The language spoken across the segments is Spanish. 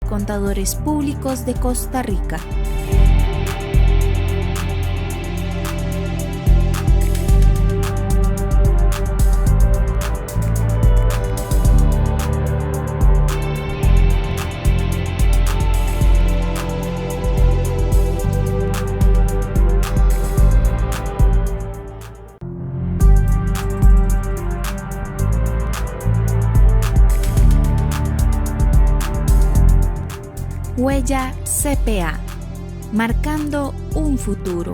Contadores Públicos de Costa Rica. Huella CPA, marcando un futuro.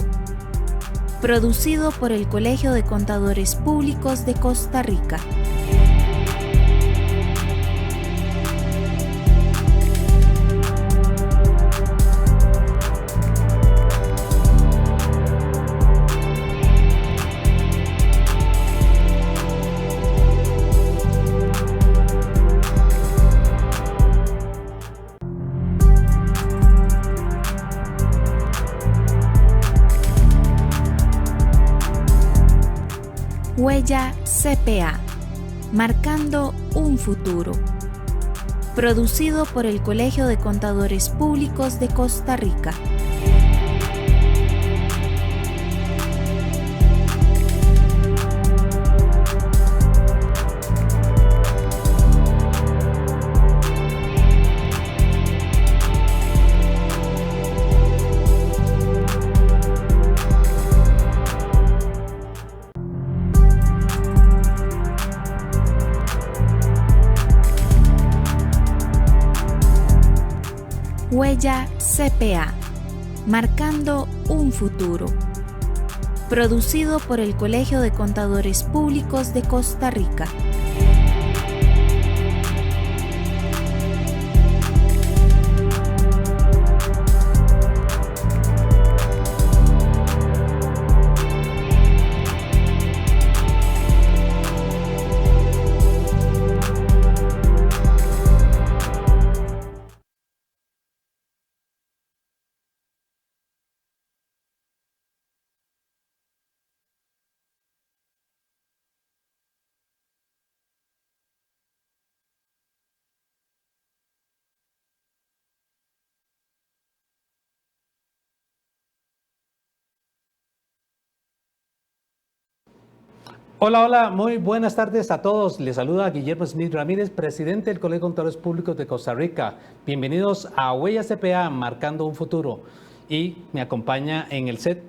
Producido por el Colegio de Contadores Públicos de Costa Rica. Huella CPA, marcando un futuro. Producido por el Colegio de Contadores Públicos de Costa Rica. Huella CPA, marcando un futuro. Producido por el Colegio de Contadores Públicos de Costa Rica. Hola, hola, muy buenas tardes a todos. Les saluda Guillermo Smith Ramírez, presidente del Colegio de Contadores Públicos de Costa Rica. Bienvenidos a Huella CPA, marcando un futuro. Y me acompaña en el set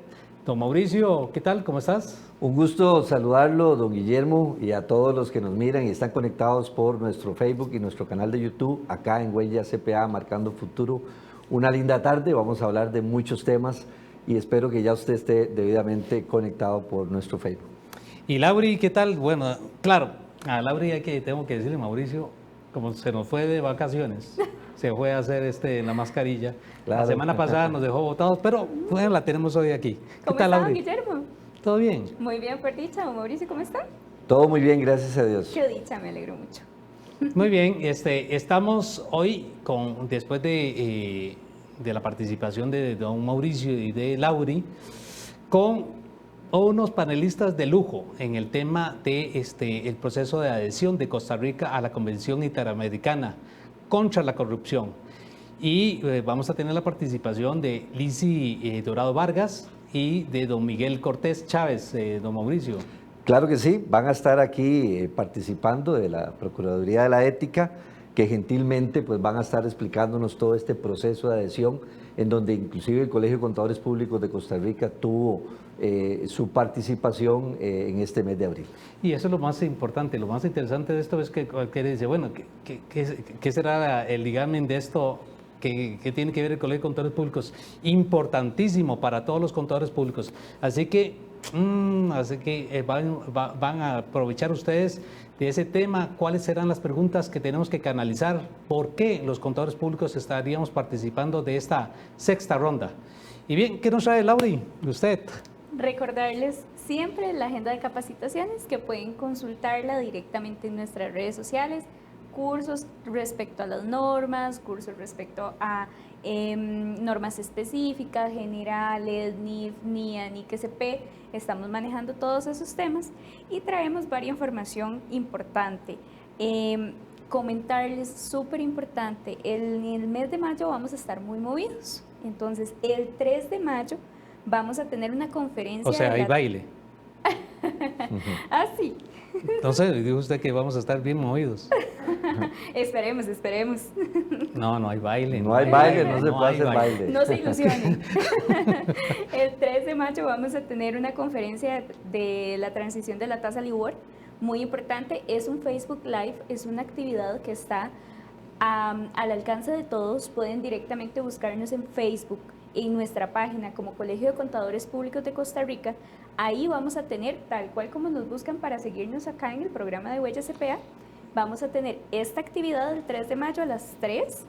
don Mauricio. ¿Qué tal? ¿Cómo estás? Un gusto saludarlo, don Guillermo, y a todos los que nos miran y están conectados por nuestro Facebook y nuestro canal de YouTube, acá en Huella CPA, marcando futuro. Una linda tarde, vamos a hablar de muchos temas y espero que ya usted esté debidamente conectado por nuestro Facebook. Y Lauri, ¿qué tal? Bueno, claro, a Lauri tengo que decirle, Mauricio, como se nos fue de vacaciones, se fue a hacer la mascarilla. Claro. La semana pasada nos dejó botados, pero bueno, la tenemos hoy aquí. ¿Cómo está, Lauri? Guillermo? ¿Todo bien? Muy bien, por dicha. Mauricio, ¿cómo está? Todo muy bien, gracias a Dios. Qué dicha, me alegro mucho. Muy bien, estamos hoy, después de la participación de don Mauricio y de Lauri, con unos panelistas de lujo en el tema de el proceso de adhesión de Costa Rica a la Convención Interamericana contra la Corrupción. Y vamos a tener la participación de Lizy Dorado Vargas y de don Miguel Cortés Chávez, don Mauricio. Claro que sí, van a estar aquí participando de la Procuraduría de la Ética, que gentilmente pues van a estar explicándonos todo este proceso de adhesión, en donde inclusive el Colegio de Contadores Públicos de Costa Rica tuvo su participación en este mes de abril. Y eso es lo más importante, lo más interesante de esto es que dice, bueno, ¿qué será el ligamen de esto? ¿Qué tiene que ver el Colegio de Contadores Públicos? Importantísimo para todos los contadores públicos. Así que van a aprovechar ustedes de ese tema, cuáles serán las preguntas que tenemos que canalizar, por qué los contadores públicos estaríamos participando de esta sexta ronda. Y bien, ¿qué nos trae Lauri? Usted. Recordarles siempre la agenda de capacitaciones, que pueden consultarla directamente en nuestras redes sociales, cursos respecto a las normas, cursos respecto a normas específicas, generales, NIF, NIA, NIC-SP. Estamos manejando todos esos temas y traemos varias información importante. comentarles, súper importante, en el mes de mayo vamos a estar muy movidos. Entonces, el 3 de mayo vamos a tener una conferencia. O sea, hay baile. Ah, sí. Entonces, dijo usted que vamos a estar bien movidos. Esperemos, esperemos. No, no hay baile. No hay baile, no se puede hay hacer baile. No se ilusionen. El 3 de mayo vamos a tener una conferencia de la transición de la tasa LIBOR. Muy importante, es un Facebook Live, es una actividad que está al alcance de todos. Pueden directamente buscarnos en Facebook, en nuestra página como Colegio de Contadores Públicos de Costa Rica. Ahí vamos a tener, tal cual como nos buscan para seguirnos acá en el programa de Huella CPA, vamos a tener esta actividad el 3 de mayo a las 3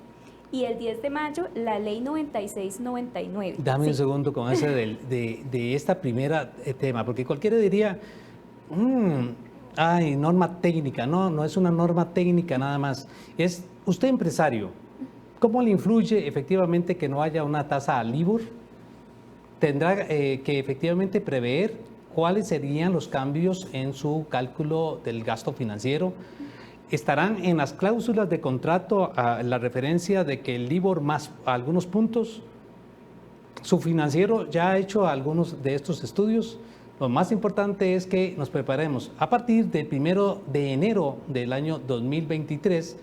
y el 10 de mayo la ley 9699. Dame un segundo con ese de esta primera tema, porque cualquiera diría, ay, norma técnica. No, no es una norma técnica nada más. Es usted empresario, ¿cómo le influye efectivamente que no haya una tasa LIBOR? Tendrá que efectivamente prever cuáles serían los cambios en su cálculo del gasto financiero. ¿Estarán en las cláusulas de contrato la referencia de que el LIBOR más algunos puntos? ¿Su financiero ya ha hecho algunos de estos estudios? Lo más importante es que nos preparemos. A partir del 1 de enero del año 2023,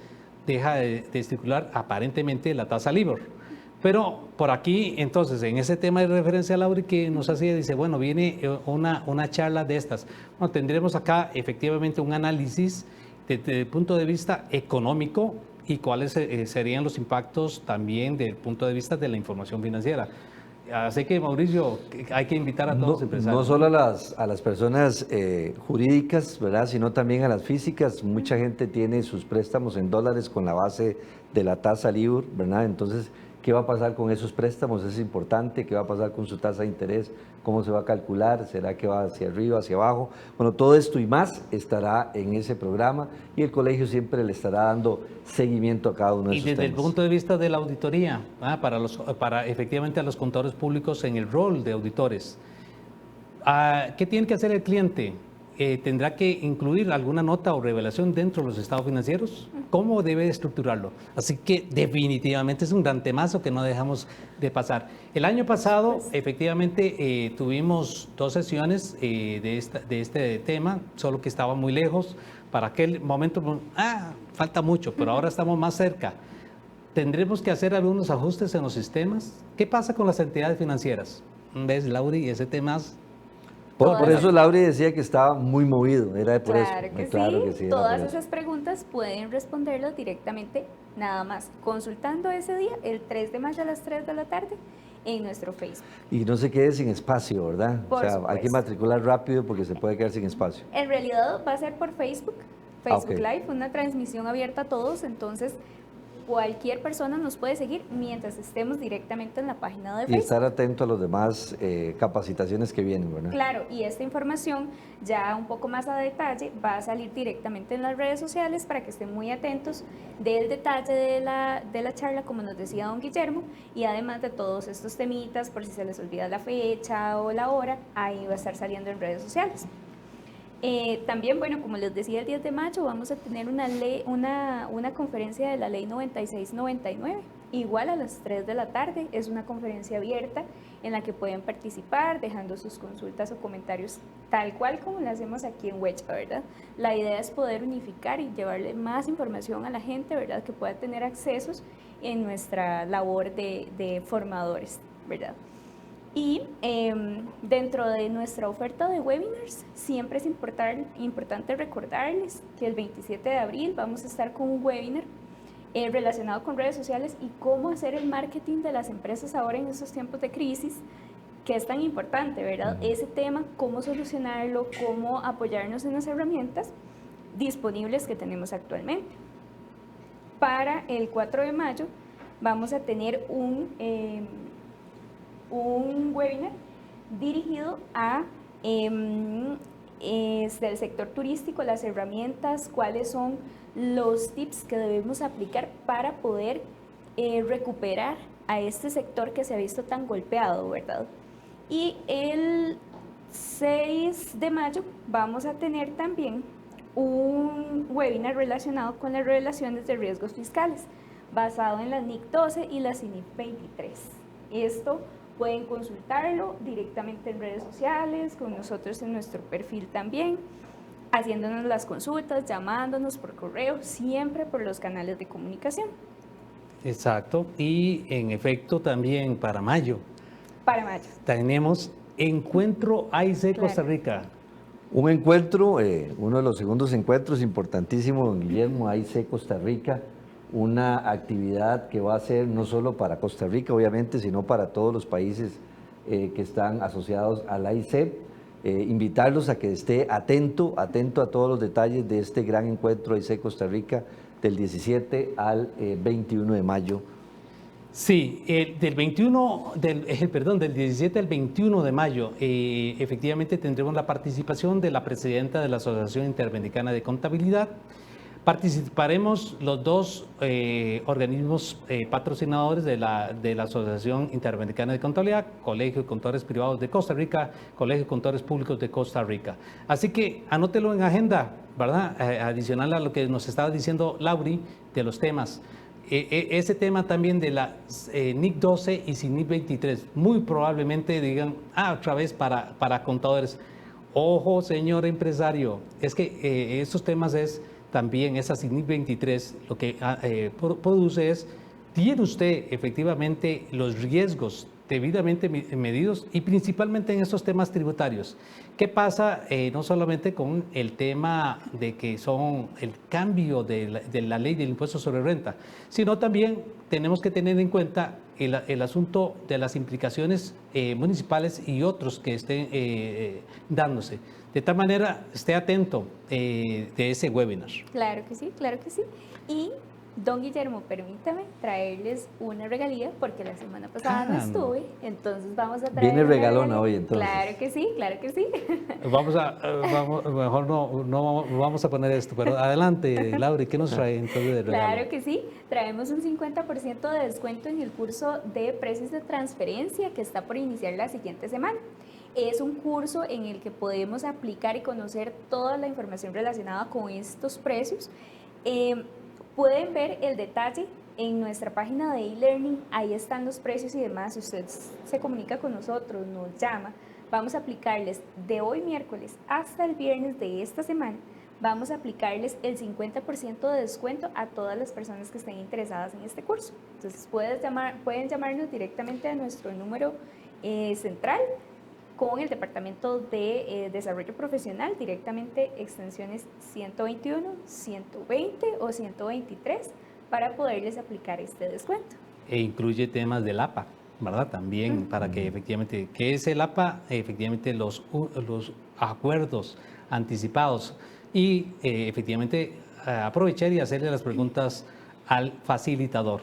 deja de circular aparentemente la tasa LIBOR. Pero por aquí, entonces, en ese tema de referencia a Lauri que nos hacía, dice, bueno, viene una charla de estas. Bueno, tendremos acá efectivamente un análisis desde el punto de vista económico y cuáles serían los impactos también desde el punto de vista de la información financiera. Así que, Mauricio, hay que invitar a todos los empresarios. No solo a las personas jurídicas, ¿verdad?, sino también a las físicas. Mucha gente tiene sus préstamos en dólares con la base de la tasa LIBOR, ¿verdad? Entonces, ¿qué va a pasar con esos préstamos? Es importante. ¿Qué va a pasar con su tasa de interés? ¿Cómo se va a calcular? ¿Será que va hacia arriba, hacia abajo? Bueno, todo esto y más estará en ese programa y el colegio siempre le estará dando seguimiento a cada uno de esos temas. Y desde el punto de vista de la auditoría, para efectivamente a los contadores públicos en el rol de auditores, ¿qué tiene que hacer el cliente? ¿Tendrá que incluir alguna nota o revelación dentro de los estados financieros? ¿Cómo debe estructurarlo? Así que definitivamente es un gran temazo que no dejamos de pasar. El año pasado, efectivamente, tuvimos 2 sesiones de este tema, solo que estaba muy lejos. Para aquel momento, falta mucho, pero ahora estamos más cerca. ¿Tendremos que hacer algunos ajustes en los sistemas? ¿Qué pasa con las entidades financieras? ¿Ves, Lauri, ese tema? Por eso Lauri decía que estaba muy movido, era por eso. Claro que sí, todas esas preguntas pueden responderlas directamente, nada más, consultando ese día, el 3 de mayo a las 3 de la tarde, en nuestro Facebook. Y no se quede sin espacio, ¿verdad? Por supuesto. Hay que matricular rápido porque se puede quedar sin espacio. En realidad va a ser por Facebook Live, una transmisión abierta a todos, entonces cualquier persona nos puede seguir mientras estemos directamente en la página de Facebook. Y estar atento a los demás capacitaciones que vienen, ¿verdad? Claro, y esta información ya un poco más a detalle va a salir directamente en las redes sociales para que estén muy atentos del detalle de la charla, como nos decía don Guillermo, y además de todos estos temitas, por si se les olvida la fecha o la hora, ahí va a estar saliendo en redes sociales. También, bueno, como les decía, el 10 de mayo vamos a tener una conferencia de la ley 9699, igual a las 3 de la tarde. Es una conferencia abierta en la que pueden participar dejando sus consultas o comentarios tal cual como lo hacemos aquí en Huella, ¿verdad? La idea es poder unificar y llevarle más información a la gente, ¿verdad?, que pueda tener accesos en nuestra labor de formadores, ¿verdad? Y dentro de nuestra oferta de webinars, siempre es importante recordarles que el 27 de abril vamos a estar con un webinar relacionado con redes sociales y cómo hacer el marketing de las empresas ahora en estos tiempos de crisis, que es tan importante, ¿verdad? Ese tema, cómo solucionarlo, cómo apoyarnos en las herramientas disponibles que tenemos actualmente. Para el 4 de mayo vamos a tener un webinar dirigido a del sector turístico, las herramientas, cuáles son los tips que debemos aplicar para poder recuperar a este sector que se ha visto tan golpeado, ¿verdad? Y el 6 de mayo vamos a tener también un webinar relacionado con las revelaciones de riesgos fiscales, basado en la NIC 12 y la CINIP 23. Esto pueden consultarlo directamente en redes sociales, con nosotros en nuestro perfil también, haciéndonos las consultas, llamándonos por correo, siempre por los canales de comunicación. Exacto, y en efecto también para mayo. Para mayo. Tenemos Encuentro AIC Costa Claro. Rica. Un encuentro, uno de los segundos encuentros importantísimos, don Guillermo, AIC Costa Rica, una actividad que va a ser no solo para Costa Rica, obviamente, sino para todos los países que están asociados al AIC. Invitarlos a que esté atento a todos los detalles de este gran encuentro AIC Costa Rica del 17 al 21 de mayo. Sí, del 17 al 21 de mayo, efectivamente tendremos la participación de la presidenta de la Asociación Interamericana de Contabilidad. Participaremos los dos organismos patrocinadores de la Asociación Interamericana de Contabilidad, Colegio de Contadores Privados de Costa Rica, Colegio de Contadores Públicos de Costa Rica. Así que anótelo en agenda, ¿verdad? Adicional a lo que nos estaba diciendo Lauri de los temas. Ese tema también de la NIC 12 y CINIP 23, muy probablemente digan, otra vez para contadores. Ojo, señor empresario, es que estos temas es también, esa CINIP 23, lo que produce es, ¿tiene usted efectivamente los riesgos debidamente medidos y principalmente en estos temas tributarios? ¿Qué pasa no solamente con el tema de que son el cambio de la ley del impuesto sobre renta, sino también tenemos que tener en cuenta el asunto de las implicaciones municipales y otros que estén dándose? De tal manera, esté atento de ese webinar. Claro que sí, claro que sí. Y don Guillermo, permítame traerles una regalía, porque la semana pasada no estuve, entonces vamos a traer. Viene una regalona regalía. hoy, entonces. Claro que sí, claro que sí. Mejor no vamos a poner esto, pero adelante, Lauri, ¿qué nos trae entonces de regalo? Claro que sí, traemos un 50% de descuento en el curso de precios de transferencia que está por iniciar la siguiente semana. Es un curso en el que podemos aplicar y conocer toda la información relacionada con estos precios. Pueden ver el detalle en nuestra página de e-learning, ahí están los precios y demás. Si usted se comunica con nosotros, nos llama, vamos a aplicarles de hoy miércoles hasta el viernes de esta semana, vamos a aplicarles el 50% de descuento a todas las personas que estén interesadas en este curso. Entonces pueden llamarnos directamente a nuestro número central con el Departamento de Desarrollo Profesional, directamente extensiones 121, 120 o 123 para poderles aplicar este descuento. E incluye temas del APA, ¿verdad? También para que efectivamente, ¿qué es el APA? Efectivamente los acuerdos anticipados y efectivamente aprovechar y hacerle las preguntas al facilitador.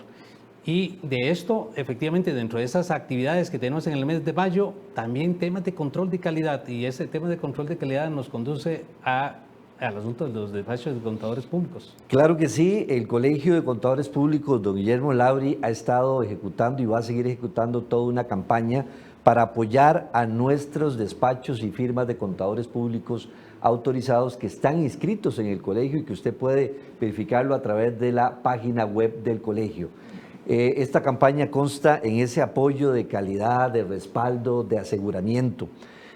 Y de esto, efectivamente, dentro de esas actividades que tenemos en el mes de mayo, también temas de control de calidad. Y ese tema de control de calidad nos conduce al asunto de los despachos de contadores públicos. Claro que sí, el Colegio de Contadores Públicos, don Guillermo Lauri, ha estado ejecutando y va a seguir ejecutando toda una campaña para apoyar a nuestros despachos y firmas de contadores públicos autorizados que están inscritos en el colegio y que usted puede verificarlo a través de la página web del colegio. Esta campaña consta en ese apoyo de calidad, de respaldo, de aseguramiento.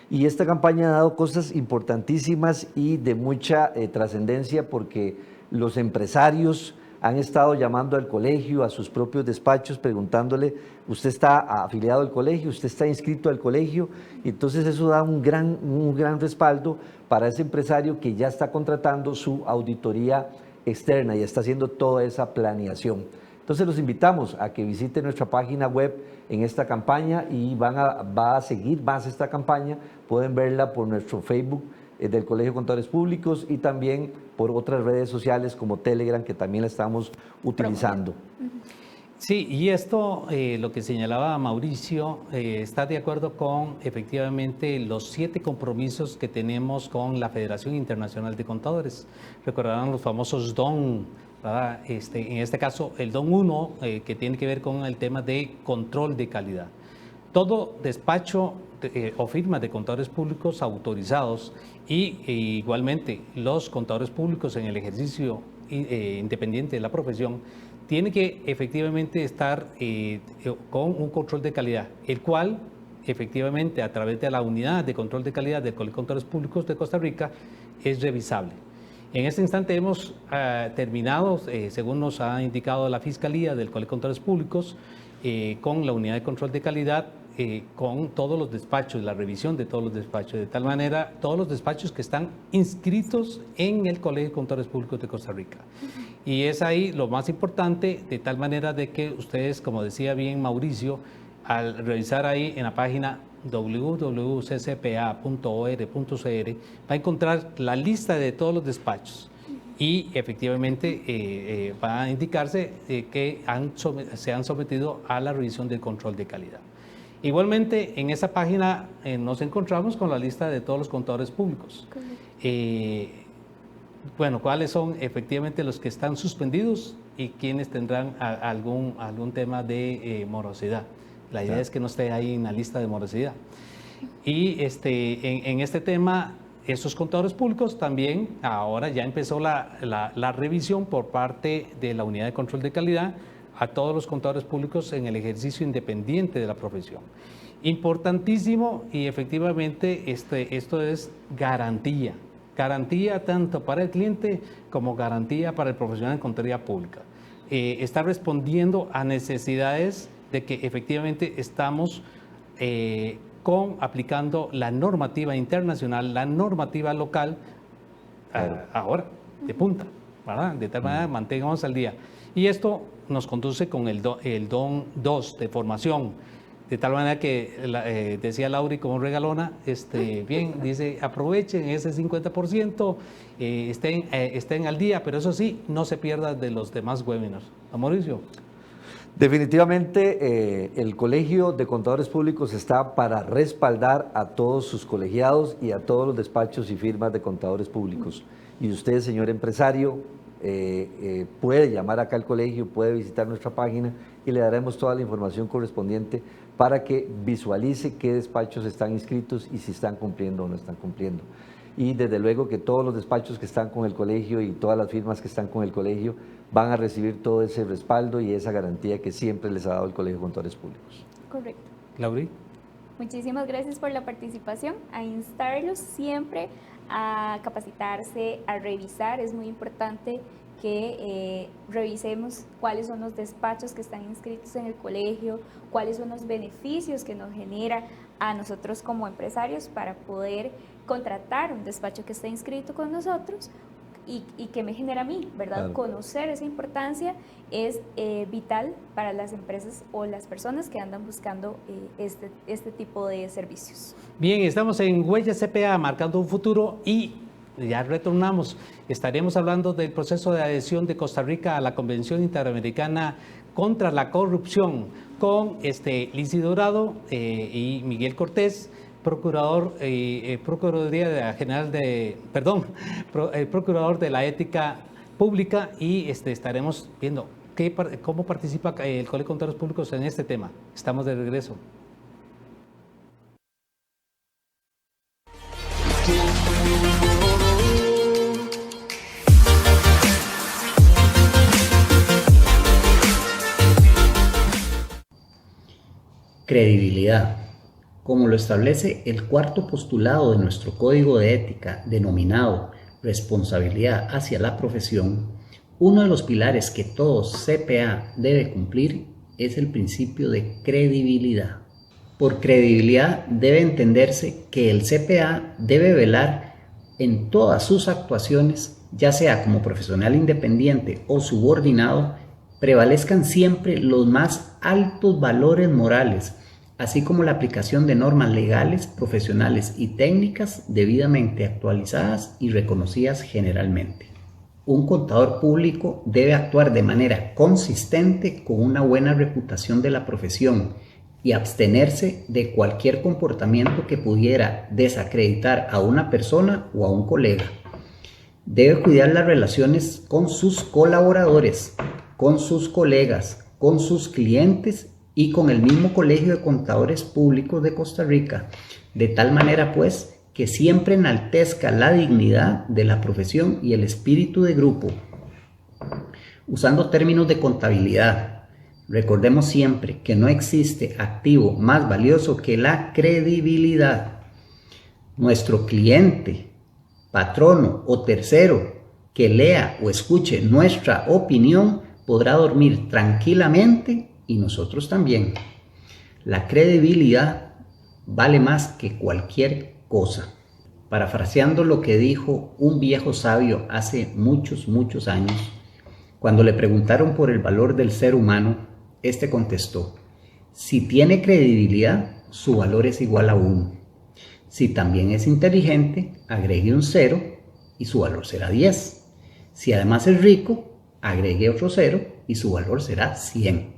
Y esta campaña ha dado cosas importantísimas y de mucha trascendencia porque los empresarios han estado llamando al colegio, a sus propios despachos, preguntándole, ¿usted está afiliado al colegio? ¿Usted está inscrito al colegio? Y entonces eso da un gran respaldo para ese empresario que ya está contratando su auditoría externa y está haciendo toda esa planeación. Entonces los invitamos a que visiten nuestra página web en esta campaña y va a seguir más esta campaña. Pueden verla por nuestro Facebook del Colegio de Contadores Públicos y también por otras redes sociales como Telegram, que también la estamos utilizando. Sí, y esto, lo que señalaba Mauricio, está de acuerdo con efectivamente los 7 compromisos que tenemos con la Federación Internacional de Contadores. Recordarán los famosos DON, ¿verdad? En este caso, el DON 1, que tiene que ver con el tema de control de calidad. todo despacho o firma de contadores públicos autorizados e igualmente los contadores públicos en el ejercicio independiente de la profesión tiene que efectivamente estar con un control de calidad, el cual efectivamente a través de la unidad de control de calidad del Colegio de Contadores Públicos de Costa Rica es revisable. En este instante hemos terminado, según nos ha indicado la Fiscalía del Colegio de Contadores Públicos, con la unidad de control de calidad, con todos los despachos, la revisión de todos los despachos, de tal manera todos los despachos que están inscritos en el Colegio de Contadores Públicos de Costa Rica. Y es ahí lo más importante, de tal manera de que ustedes, como decía bien Mauricio, al revisar ahí en la página www.ccpa.or.cr va a encontrar la lista de todos los despachos y efectivamente va a indicarse que se han sometido a la revisión del control de calidad. Igualmente, en esa página nos encontramos con la lista de todos los contadores públicos. Bueno, cuáles son efectivamente los que están suspendidos y quienes tendrán algún tema de morosidad. La idea es que no esté ahí en la lista de morosidad. Y en este tema, esos contadores públicos también, ahora ya empezó la revisión por parte de la unidad de control de calidad a todos los contadores públicos en el ejercicio independiente de la profesión. Importantísimo y efectivamente esto es garantía. Garantía tanto para el cliente como garantía para el profesional en contaduría pública. Está respondiendo a necesidades de que efectivamente estamos aplicando la normativa internacional, la normativa local, ahora, de punta, ¿verdad? De tal manera mantengamos al día. Y esto nos conduce con el DON 2 de formación, de tal manera que decía Lauri como regalona, bien, dice, aprovechen ese 50%, estén al día, pero eso sí, no se pierdan de los demás webinars. ¿A Mauricio? Definitivamente el Colegio de Contadores Públicos está para respaldar a todos sus colegiados y a todos los despachos y firmas de contadores públicos. Y usted, señor empresario, puede llamar acá al colegio, puede visitar nuestra página y le daremos toda la información correspondiente para que visualice qué despachos están inscritos y si están cumpliendo o no están cumpliendo. Y desde luego que todos los despachos que están con el colegio y todas las firmas que están con el colegio van a recibir todo ese respaldo y esa garantía que siempre les ha dado el Colegio de Contadores Públicos. Correcto. Lauri. Muchísimas gracias por la participación, a instarlos siempre a capacitarse, a revisar. Es muy importante que revisemos cuáles son los despachos que están inscritos en el colegio, cuáles son los beneficios que nos genera a nosotros como empresarios para poder contratar un despacho que esté inscrito con nosotros y que me genera a mí, ¿verdad? Claro. Conocer esa importancia es vital para las empresas o las personas que andan buscando este tipo de servicios. Bien, estamos en Huella CPA, marcando un futuro, y ya retornamos. Estaremos hablando del proceso de adhesión de Costa Rica a la Convención Interamericana contra la Corrupción con Lizy Dorado y Miguel Cortés, procurador de la ética pública, y estaremos viendo cómo participa el Colegio de Contadores Públicos en este tema. Estamos de regreso. Credibilidad. Como lo establece el cuarto postulado de nuestro Código de Ética, denominado Responsabilidad hacia la Profesión, uno de los pilares que todo CPA debe cumplir es el principio de credibilidad. Por credibilidad debe entenderse que el CPA debe velar en todas sus actuaciones, ya sea como profesional independiente o subordinado, prevalezcan siempre los más altos valores morales, así como la aplicación de normas legales, profesionales y técnicas debidamente actualizadas y reconocidas generalmente. Un contador público debe actuar de manera consistente con una buena reputación de la profesión y abstenerse de cualquier comportamiento que pudiera desacreditar a una persona o a un colega. Debe cuidar las relaciones con sus colaboradores, con sus colegas, con sus clientes y con el mismo Colegio de Contadores Públicos de Costa Rica, de tal manera pues que siempre enaltezca la dignidad de la profesión y el espíritu de grupo. Usando términos de contabilidad, recordemos siempre que no existe activo más valioso que la credibilidad. Nuestro cliente, patrono o tercero que lea o escuche nuestra opinión podrá dormir tranquilamente y nosotros también. La credibilidad vale más que cualquier cosa. Parafraseando lo que dijo un viejo sabio hace muchos años, cuando le preguntaron por el valor del ser humano, este contestó: si tiene credibilidad, su valor es igual a 1. Si también es inteligente, agregue un 0 y su valor será 10. Si además es rico, agregue otro 0 y su valor será 100.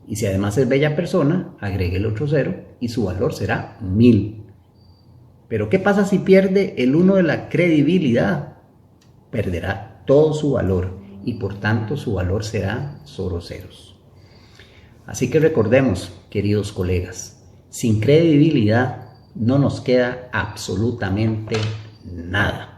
Y si además es bella persona, agregue el otro 0 y su valor será 1000. Pero ¿qué pasa si pierde el 1 de la credibilidad? Perderá todo su valor y por tanto su valor será solo ceros. Así que recordemos, queridos colegas, sin credibilidad no nos queda absolutamente nada.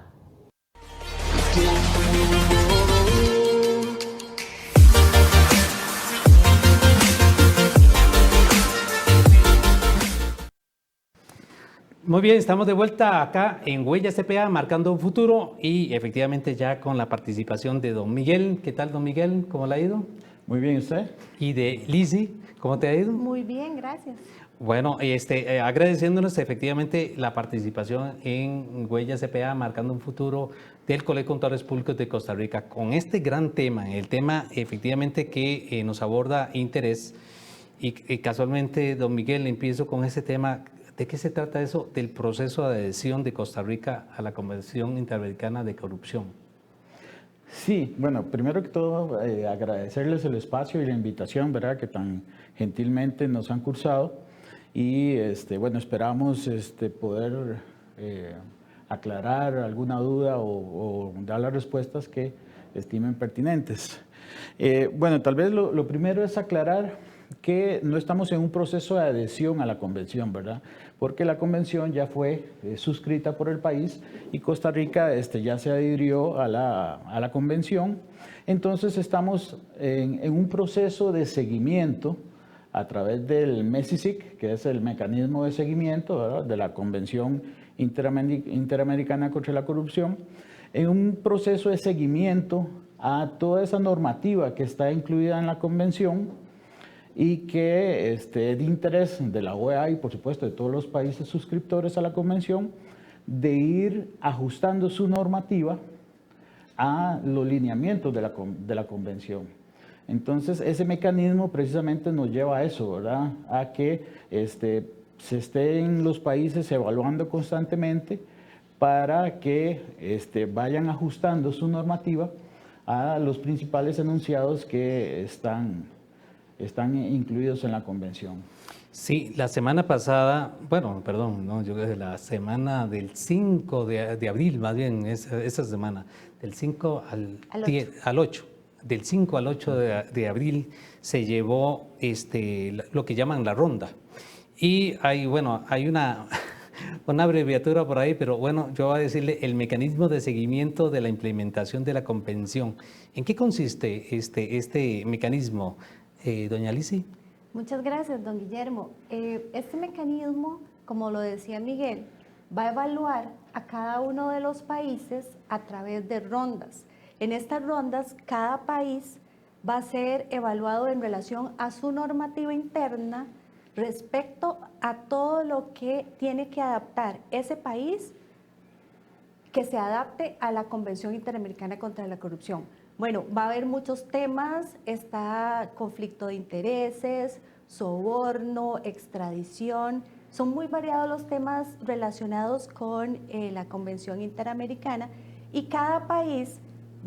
Muy bien, estamos de vuelta acá en Huella CPA, marcando un futuro, y efectivamente ya con la participación de don Miguel. ¿Qué tal, don Miguel? ¿Cómo le ha ido? Muy bien, ¿usted? Y de Lizzy, ¿cómo te ha ido? Muy bien, gracias. Bueno, agradeciéndonos efectivamente la participación en Huella CPA, marcando un futuro del Colegio de Contadores Públicos de Costa Rica, con este gran tema, el tema efectivamente que nos aborda interés. Y casualmente, don Miguel, empiezo con ese tema. ¿De qué se trata eso? Del proceso de adhesión de Costa Rica a la Convención Interamericana de Corrupción. Sí, bueno, primero que todo agradecerles el espacio y la invitación, ¿verdad?, que tan gentilmente nos han cursado, y bueno, esperamos poder aclarar alguna duda o dar las respuestas que estimen pertinentes. Bueno, tal vez lo primero es aclarar que no estamos en un proceso de adhesión a la convención, ¿verdad? Porque la convención ya fue suscrita por el país y Costa Rica ya se adhirió a la convención. Entonces estamos en un proceso de seguimiento a través del MESICIC, que es el mecanismo de seguimiento, ¿verdad?, de la Convención Interamericana contra la Corrupción, en un proceso de seguimiento a toda esa normativa que está incluida en la convención y que es de interés de la OEA y por supuesto de todos los países suscriptores a la convención, de ir ajustando su normativa a los lineamientos de la convención. Entonces ese mecanismo precisamente nos lleva a eso, ¿verdad?, a que se estén los países evaluando constantemente para que vayan ajustando su normativa a los principales enunciados que están incluidos en la convención. Sí, la semana pasada, bueno, perdón, no, yo creo que la semana del 5 de abril, más bien, esa semana, del 5 al 8, del 5 al 8 de abril se llevó lo que llaman la ronda. Y hay una abreviatura por ahí, pero bueno, yo voy a decirle el mecanismo de seguimiento de la implementación de la convención. ¿En qué consiste este mecanismo, doña Lizzy? Muchas gracias, don Guillermo. Este mecanismo, como lo decía Miguel, va a evaluar a cada uno de los países a través de rondas. En estas rondas, cada país va a ser evaluado en relación a su normativa interna respecto a todo lo que tiene que adaptar ese país que se adapte a la Convención Interamericana contra la Corrupción. Bueno, va a haber muchos temas, está conflicto de intereses, soborno, extradición. Son muy variados los temas relacionados con la Convención Interamericana y cada país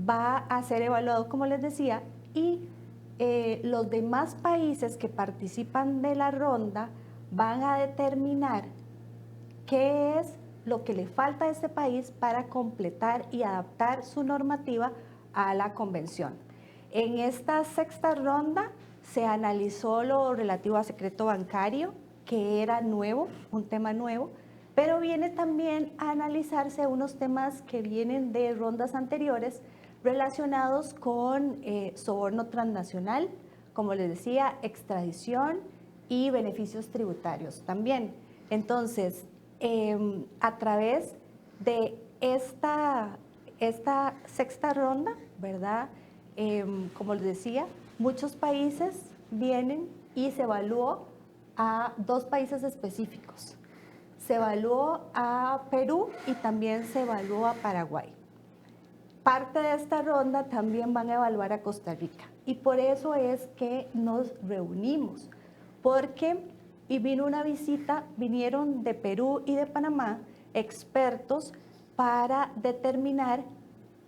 va a ser evaluado, como les decía, y los demás países que participan de la ronda van a determinar qué es lo que le falta a ese país para completar y adaptar su normativa a la convención. En esta sexta ronda se analizó lo relativo a secreto bancario, que era nuevo, un tema nuevo, pero viene también a analizarse unos temas que vienen de rondas anteriores relacionados con soborno transnacional, como les decía, extradición y beneficios tributarios también. Entonces, a través de esta sexta ronda, ¿verdad? Como les decía, muchos países vienen y se evaluó a 2 países específicos. Se evaluó a Perú y también se evaluó a Paraguay. Parte de esta ronda también van a evaluar a Costa Rica y por eso es que nos reunimos, porque vinieron de Perú y de Panamá expertos para determinar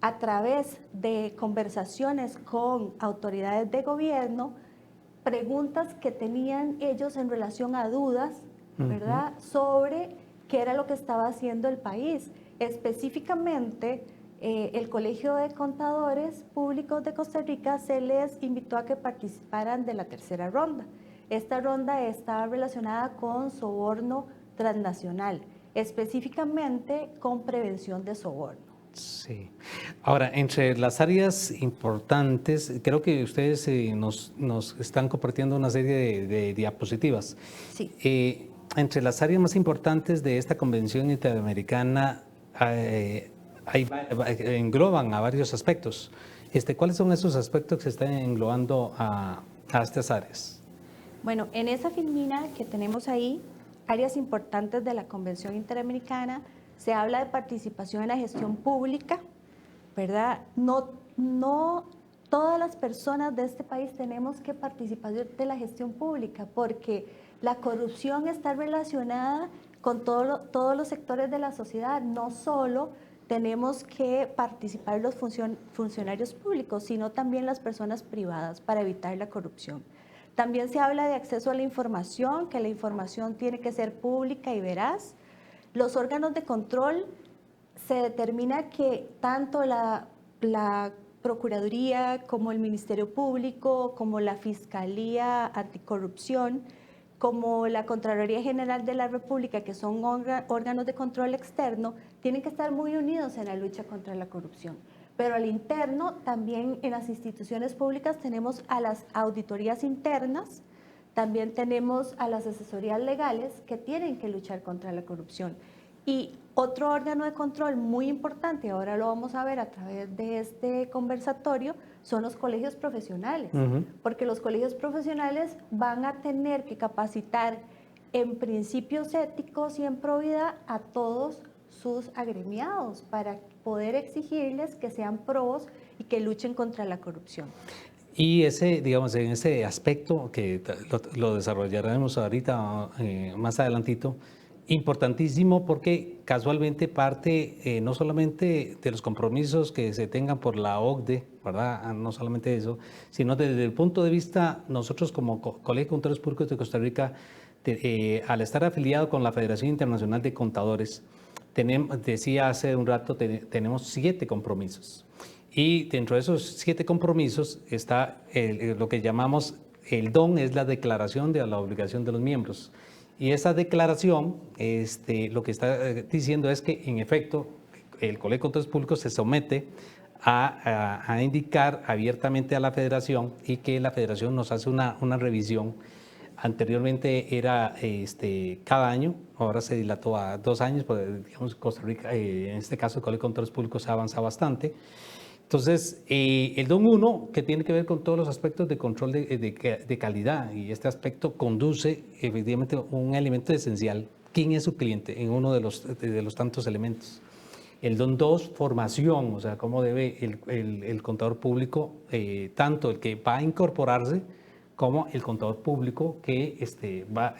a través de conversaciones con autoridades de gobierno, preguntas que tenían ellos en relación a dudas, ¿verdad?, sobre qué era lo que estaba haciendo el país. Específicamente, el Colegio de Contadores Públicos de Costa Rica se les invitó a que participaran de la tercera ronda. Esta ronda está relacionada con soborno transnacional, específicamente con prevención de soborno. Sí. Ahora, entre las áreas importantes, creo que ustedes nos están compartiendo una serie de diapositivas. Sí. Entre las áreas más importantes de esta convención interamericana engloban a varios aspectos. ¿Cuáles son esos aspectos que se están englobando a estas áreas? Bueno, en esa filmina que tenemos ahí, áreas importantes de la Convención Interamericana, se habla de participación en la gestión pública, ¿verdad? No todas las personas de este país tenemos que participar de la gestión pública, porque la corrupción está relacionada con todos los sectores de la sociedad. No solo tenemos que participar los funcionarios públicos, sino también las personas privadas para evitar la corrupción. También se habla de acceso a la información, que la información tiene que ser pública y veraz. Los órganos de control, se determina que tanto la Procuraduría como el Ministerio Público, como la Fiscalía Anticorrupción, como la Contraloría General de la República, que son órganos de control externo, tienen que estar muy unidos en la lucha contra la corrupción. Pero al interno, también en las instituciones públicas tenemos a las auditorías internas, también tenemos a las asesorías legales que tienen que luchar contra la corrupción. Y otro órgano de control muy importante, ahora lo vamos a ver a través de este conversatorio, son los colegios profesionales, porque los colegios profesionales van a tener que capacitar en principios éticos y en probidad a todos sus agremiados para poder exigirles que sean probos y que luchen contra la corrupción. Y digamos, en ese aspecto que lo desarrollaremos ahorita más adelantito, importantísimo porque casualmente parte no solamente de los compromisos que se tengan por la OCDE, ¿verdad? No solamente eso, sino desde el punto de vista nosotros como Colegio de Contadores Públicos de Costa Rica, al estar afiliado con la Federación Internacional de Contadores, decía hace un rato, tenemos 7 compromisos. Y dentro de esos 7 compromisos está lo que llamamos el DON, es la declaración de la obligación de los miembros. Y esa declaración lo que está diciendo es que, en efecto, el Colegio de Contadores Públicos se somete a indicar abiertamente a la Federación y que la Federación nos hace una revisión. Anteriormente era cada año, ahora se dilató a 2 años, porque digamos Costa Rica, en este caso el Colegio de Contadores Públicos ha avanzado bastante. Entonces, el DON 1, que tiene que ver con todos los aspectos de control de calidad, y este aspecto conduce efectivamente un elemento esencial. ¿Quién es su cliente? En uno de los tantos elementos. El DON 2, formación, o sea, cómo debe el contador público, tanto el que va a incorporarse, como el contador público que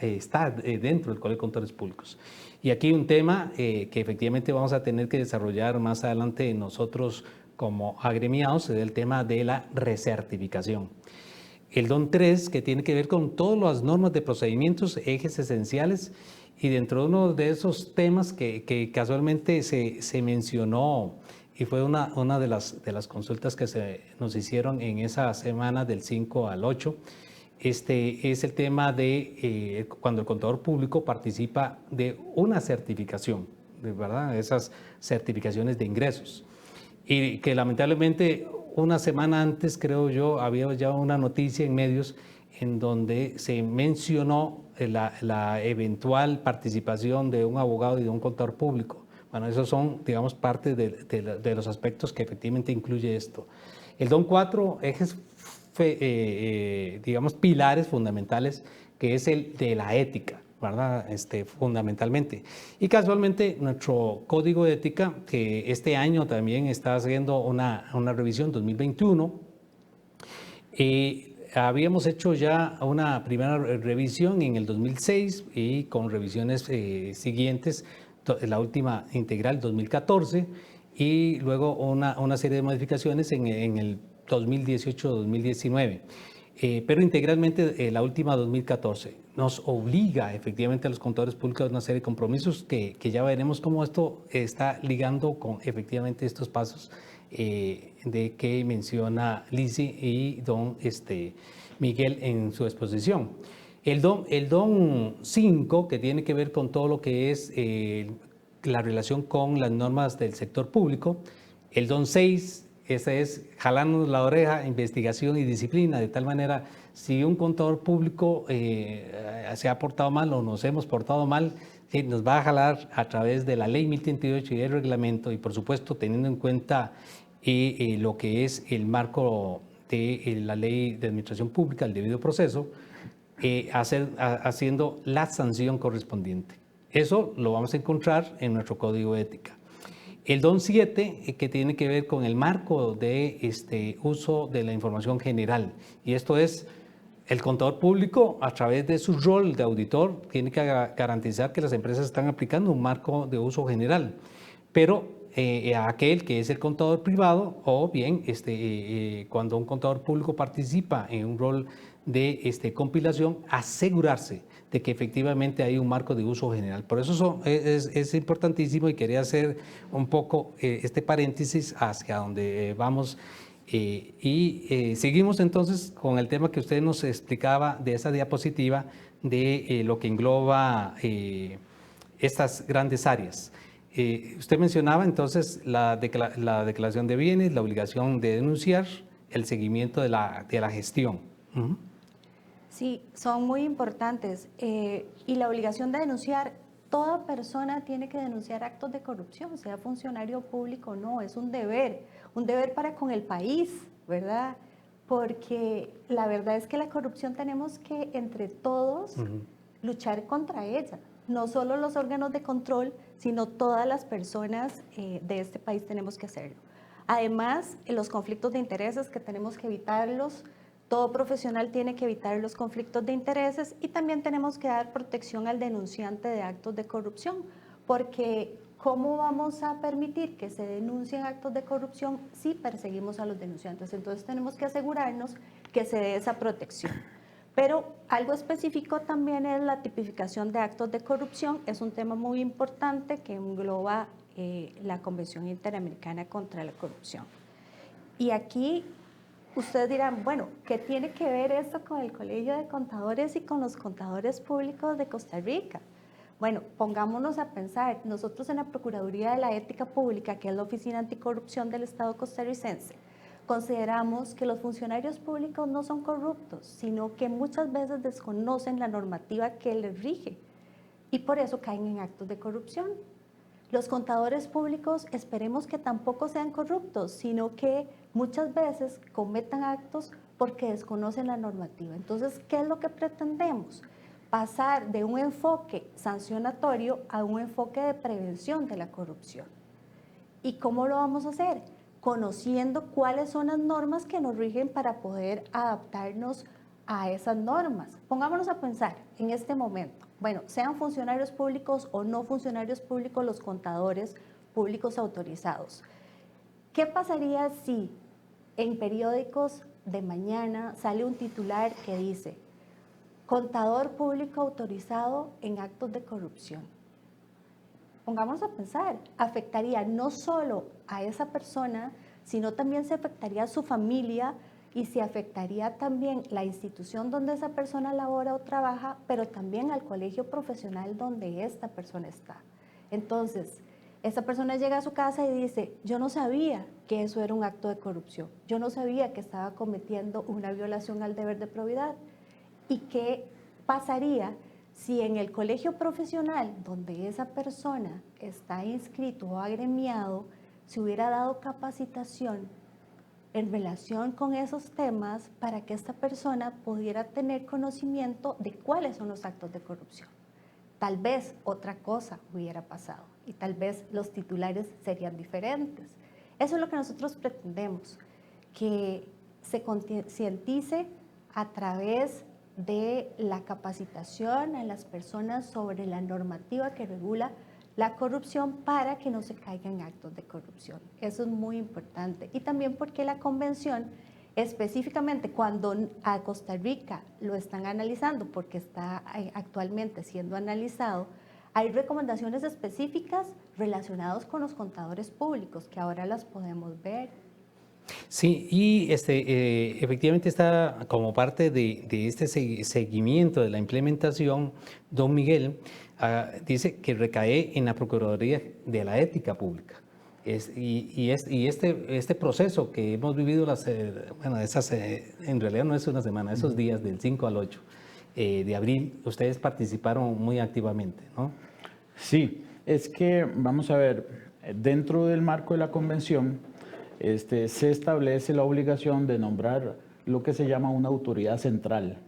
está dentro del Colegio de Contadores Públicos. Y aquí un tema que efectivamente vamos a tener que desarrollar más adelante nosotros como agremiados, es el tema de la recertificación. El DON 3, que tiene que ver con todas las normas de procedimientos, ejes esenciales, y dentro de uno de esos temas que casualmente se mencionó y fue una de las consultas que nos hicieron en esa semana del 5 al 8, es el tema de cuando el contador público participa de una certificación, ¿verdad? Esas certificaciones de ingresos. Y que lamentablemente una semana antes, creo yo, había ya una noticia en medios en donde se mencionó la eventual participación de un abogado y de un contador público. Bueno, esos son, digamos, parte de los aspectos que efectivamente incluye esto. El DON 4 ejes, digamos, pilares fundamentales, que es el de la ética, ¿verdad? Fundamentalmente. Y casualmente nuestro código de ética, que este año también está haciendo una revisión 2021, habíamos hecho ya una primera revisión en el 2006 y con revisiones siguientes, la última integral 2014 y luego una serie de modificaciones en el 2018-2019. Pero integralmente la última 2014 nos obliga efectivamente a los contadores públicos a una serie de compromisos que ya veremos cómo esto está ligando con efectivamente estos pasos de que menciona Lizzy y don Miguel en su exposición. El DON 5, que tiene que ver con todo lo que es la relación con las normas del sector público. El DON 6, ese es jalarnos la oreja, investigación y disciplina, de tal manera, si un contador público se ha portado mal o nos hemos portado mal, nos va a jalar a través de la ley 1038 y el reglamento, y por supuesto teniendo en cuenta lo que es el marco de la ley de administración pública, el debido proceso, haciendo la sanción correspondiente. Eso lo vamos a encontrar en nuestro código de ética. El DON 7, que tiene que ver con el marco de uso de la información general, y esto es el contador público, a través de su rol de auditor, tiene que garantizar que las empresas están aplicando un marco de uso general, pero aquel que es el contador privado, o bien cuando un contador público participa en un rol de compilación, asegurarse de que efectivamente hay un marco de uso general. Por eso es importantísimo, y quería hacer un poco este paréntesis hacia donde vamos. Seguimos entonces con el tema que usted nos explicaba de esa diapositiva de lo que engloba estas grandes áreas. Usted mencionaba entonces la declaración de bienes, la obligación de denunciar, el seguimiento de la gestión. Uh-huh. Sí, son muy importantes. Y la obligación de denunciar, toda persona tiene que denunciar actos de corrupción, sea funcionario público o no, es un deber para con el país, ¿verdad? Porque la verdad es que la corrupción tenemos que entre todos luchar contra ella. No solo los órganos de control, sino todas las personas de este país tenemos que hacerlo. Además, los conflictos de intereses que tenemos que evitarlos. Todo profesional tiene que evitar los conflictos de intereses, y también tenemos que dar protección al denunciante de actos de corrupción, porque ¿cómo vamos a permitir que se denuncien actos de corrupción si perseguimos a los denunciantes? Entonces tenemos que asegurarnos que se dé esa protección. Pero algo específico también es la tipificación de actos de corrupción. Es un tema muy importante que engloba la Convención Interamericana contra la Corrupción. Y aquí ustedes dirán, bueno, ¿qué tiene que ver esto con el Colegio de Contadores y con los contadores públicos de Costa Rica? Bueno, pongámonos a pensar, nosotros en la Procuraduría de la Ética Pública, que es la Oficina Anticorrupción del Estado costarricense, consideramos que los funcionarios públicos no son corruptos, sino que muchas veces desconocen la normativa que les rige y por eso caen en actos de corrupción. Los contadores públicos esperemos que tampoco sean corruptos, sino que muchas veces cometan actos porque desconocen la normativa. Entonces, ¿qué es lo que pretendemos? Pasar de un enfoque sancionatorio a un enfoque de prevención de la corrupción. ¿Y cómo lo vamos a hacer? Conociendo cuáles son las normas que nos rigen para poder adaptarnos a esas normas. Pongámonos a pensar en este momento. Bueno, sean funcionarios públicos o no funcionarios públicos, los contadores públicos autorizados. ¿Qué pasaría si en periódicos de mañana sale un titular que dice contador público autorizado en actos de corrupción? Pongámonos a pensar, afectaría no solo a esa persona, sino también se afectaría a su familia, y si afectaría también la institución donde esa persona labora o trabaja, pero también al colegio profesional donde esta persona está. Entonces, esta persona llega a su casa y dice, yo no sabía que eso era un acto de corrupción, yo no sabía que estaba cometiendo una violación al deber de probidad. ¿Y qué pasaría si en el colegio profesional donde esa persona está inscrito o agremiado se hubiera dado capacitación en relación con esos temas para que esta persona pudiera tener conocimiento de cuáles son los actos de corrupción? Tal vez otra cosa hubiera pasado y tal vez los titulares serían diferentes. Eso es lo que nosotros pretendemos, que se concientice a través de la capacitación a las personas sobre la normativa que regula la corrupción para que no se caigan actos de corrupción. Eso es muy importante. Y también porque la convención, específicamente cuando a Costa Rica lo están analizando, porque está actualmente siendo analizado, hay recomendaciones específicas relacionadas con los contadores públicos, que ahora las podemos ver. Sí, y efectivamente está como parte de este seguimiento de la implementación, don Miguel dice que recae en la Procuraduría de la Ética Pública. Este proceso que hemos vivido, en realidad no es una semana, esos días del 5 al 8 de abril, ustedes participaron muy activamente, ¿no? Sí, es que, vamos a ver, dentro del marco de la convención, se establece la obligación de nombrar lo que se llama una autoridad central.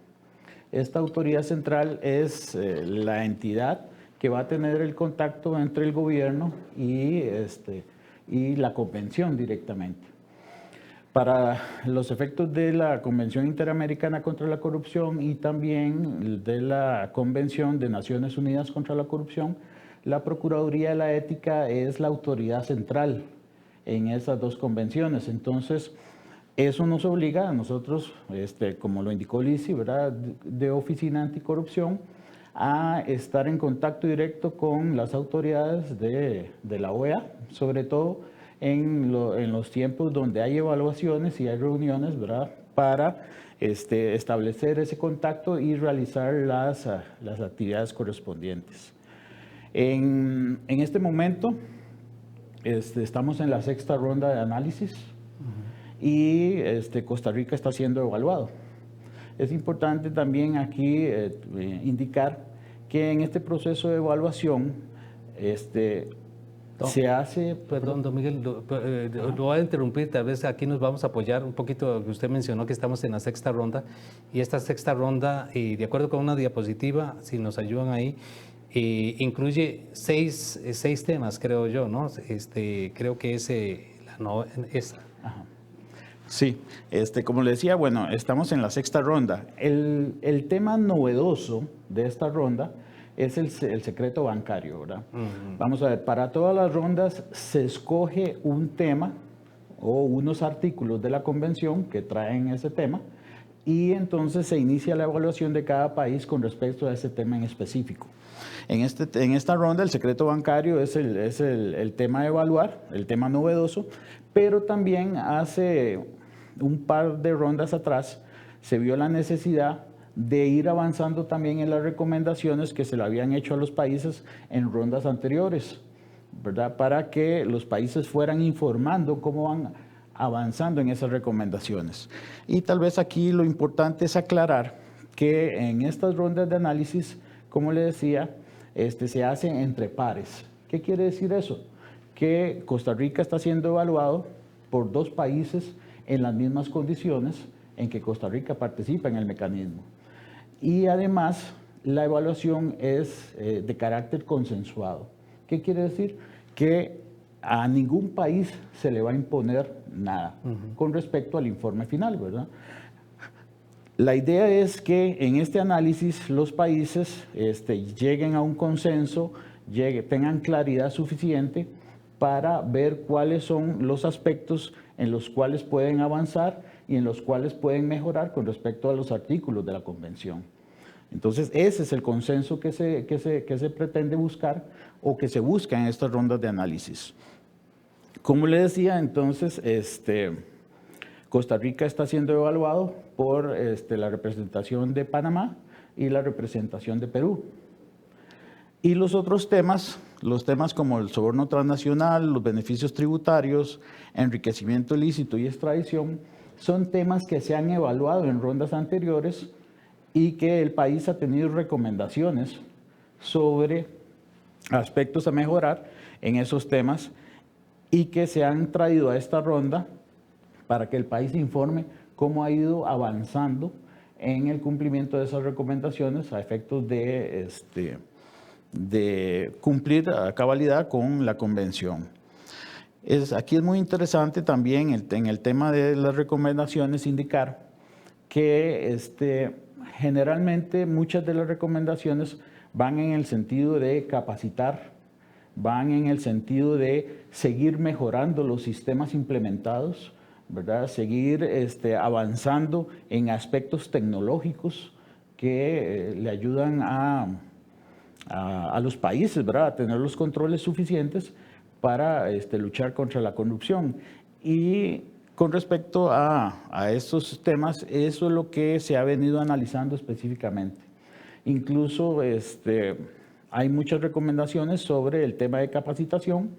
Esta autoridad central es la entidad que va a tener el contacto entre el gobierno y la convención directamente. Para los efectos de la Convención Interamericana contra la Corrupción y también de la Convención de Naciones Unidas contra la Corrupción, la Procuraduría de la Ética es la autoridad central en esas dos convenciones. Entonces, eso nos obliga a nosotros, como lo indicó Lizzy, ¿verdad?, de Oficina Anticorrupción, a estar en contacto directo con las autoridades de la OEA, sobre todo en los tiempos donde hay evaluaciones y hay reuniones, ¿verdad?, para establecer ese contacto y realizar las actividades correspondientes. En este momento, estamos en la 6ª ronda de análisis y Costa Rica está siendo evaluado. Es importante también aquí indicar que en este proceso de evaluación se hace... Perdón, don Miguel, lo voy a interrumpir, tal vez aquí nos vamos a apoyar un poquito, que usted mencionó que estamos en la 6ª ronda, y esta 6ª ronda, de acuerdo con una diapositiva, si nos ayudan ahí, incluye seis temas, creo yo, ¿no? Creo que es esa. Ajá. Sí, como le decía, bueno, estamos en la 6ª ronda. El tema novedoso de esta ronda es el secreto bancario, ¿verdad? Vamos a ver, para todas las rondas se escoge un tema o unos artículos de la convención que traen ese tema y entonces se inicia la evaluación de cada país con respecto a ese tema en específico. En esta ronda el secreto bancario es el tema a evaluar, el tema novedoso, pero también hace un par de rondas atrás se vio la necesidad de ir avanzando también en las recomendaciones que se le habían hecho a los países en rondas anteriores, ¿verdad?, para que los países fueran informando cómo van avanzando en esas recomendaciones. Y tal vez aquí lo importante es aclarar que en estas rondas de análisis, como le decía, se hacen entre pares. ¿Qué quiere decir eso? Que Costa Rica está siendo evaluado por 2 países en las mismas condiciones en que Costa Rica participa en el mecanismo. Y además, la evaluación es de carácter consensuado. ¿Qué quiere decir? Que a ningún país se le va a imponer nada con respecto al informe final, ¿verdad? La idea es que en este análisis los países lleguen a un consenso, tengan claridad suficiente para ver cuáles son los aspectos en los cuales pueden avanzar y en los cuales pueden mejorar con respecto a los artículos de la convención. Entonces, ese es el consenso que se pretende buscar o que se busca en estas rondas de análisis. Como le decía, entonces, Costa Rica está siendo evaluado por la representación de Panamá y la representación de Perú. Y los otros temas, los temas como el soborno transnacional, los beneficios tributarios, enriquecimiento ilícito y extradición, son temas que se han evaluado en rondas anteriores y que el país ha tenido recomendaciones sobre aspectos a mejorar en esos temas y que se han traído a esta ronda para que el país informe cómo ha ido avanzando en el cumplimiento de esas recomendaciones a efectos de cumplir a cabalidad con la convención. Aquí es muy interesante también en el tema de las recomendaciones indicar que generalmente muchas de las recomendaciones van en el sentido de capacitar, van en el sentido de seguir mejorando los sistemas implementados, ¿verdad? Seguir avanzando en aspectos tecnológicos que le ayudan a los países, ¿verdad? A tener los controles suficientes para luchar contra la corrupción. Y con respecto a estos temas, eso es lo que se ha venido analizando específicamente. Incluso hay muchas recomendaciones sobre el tema de capacitación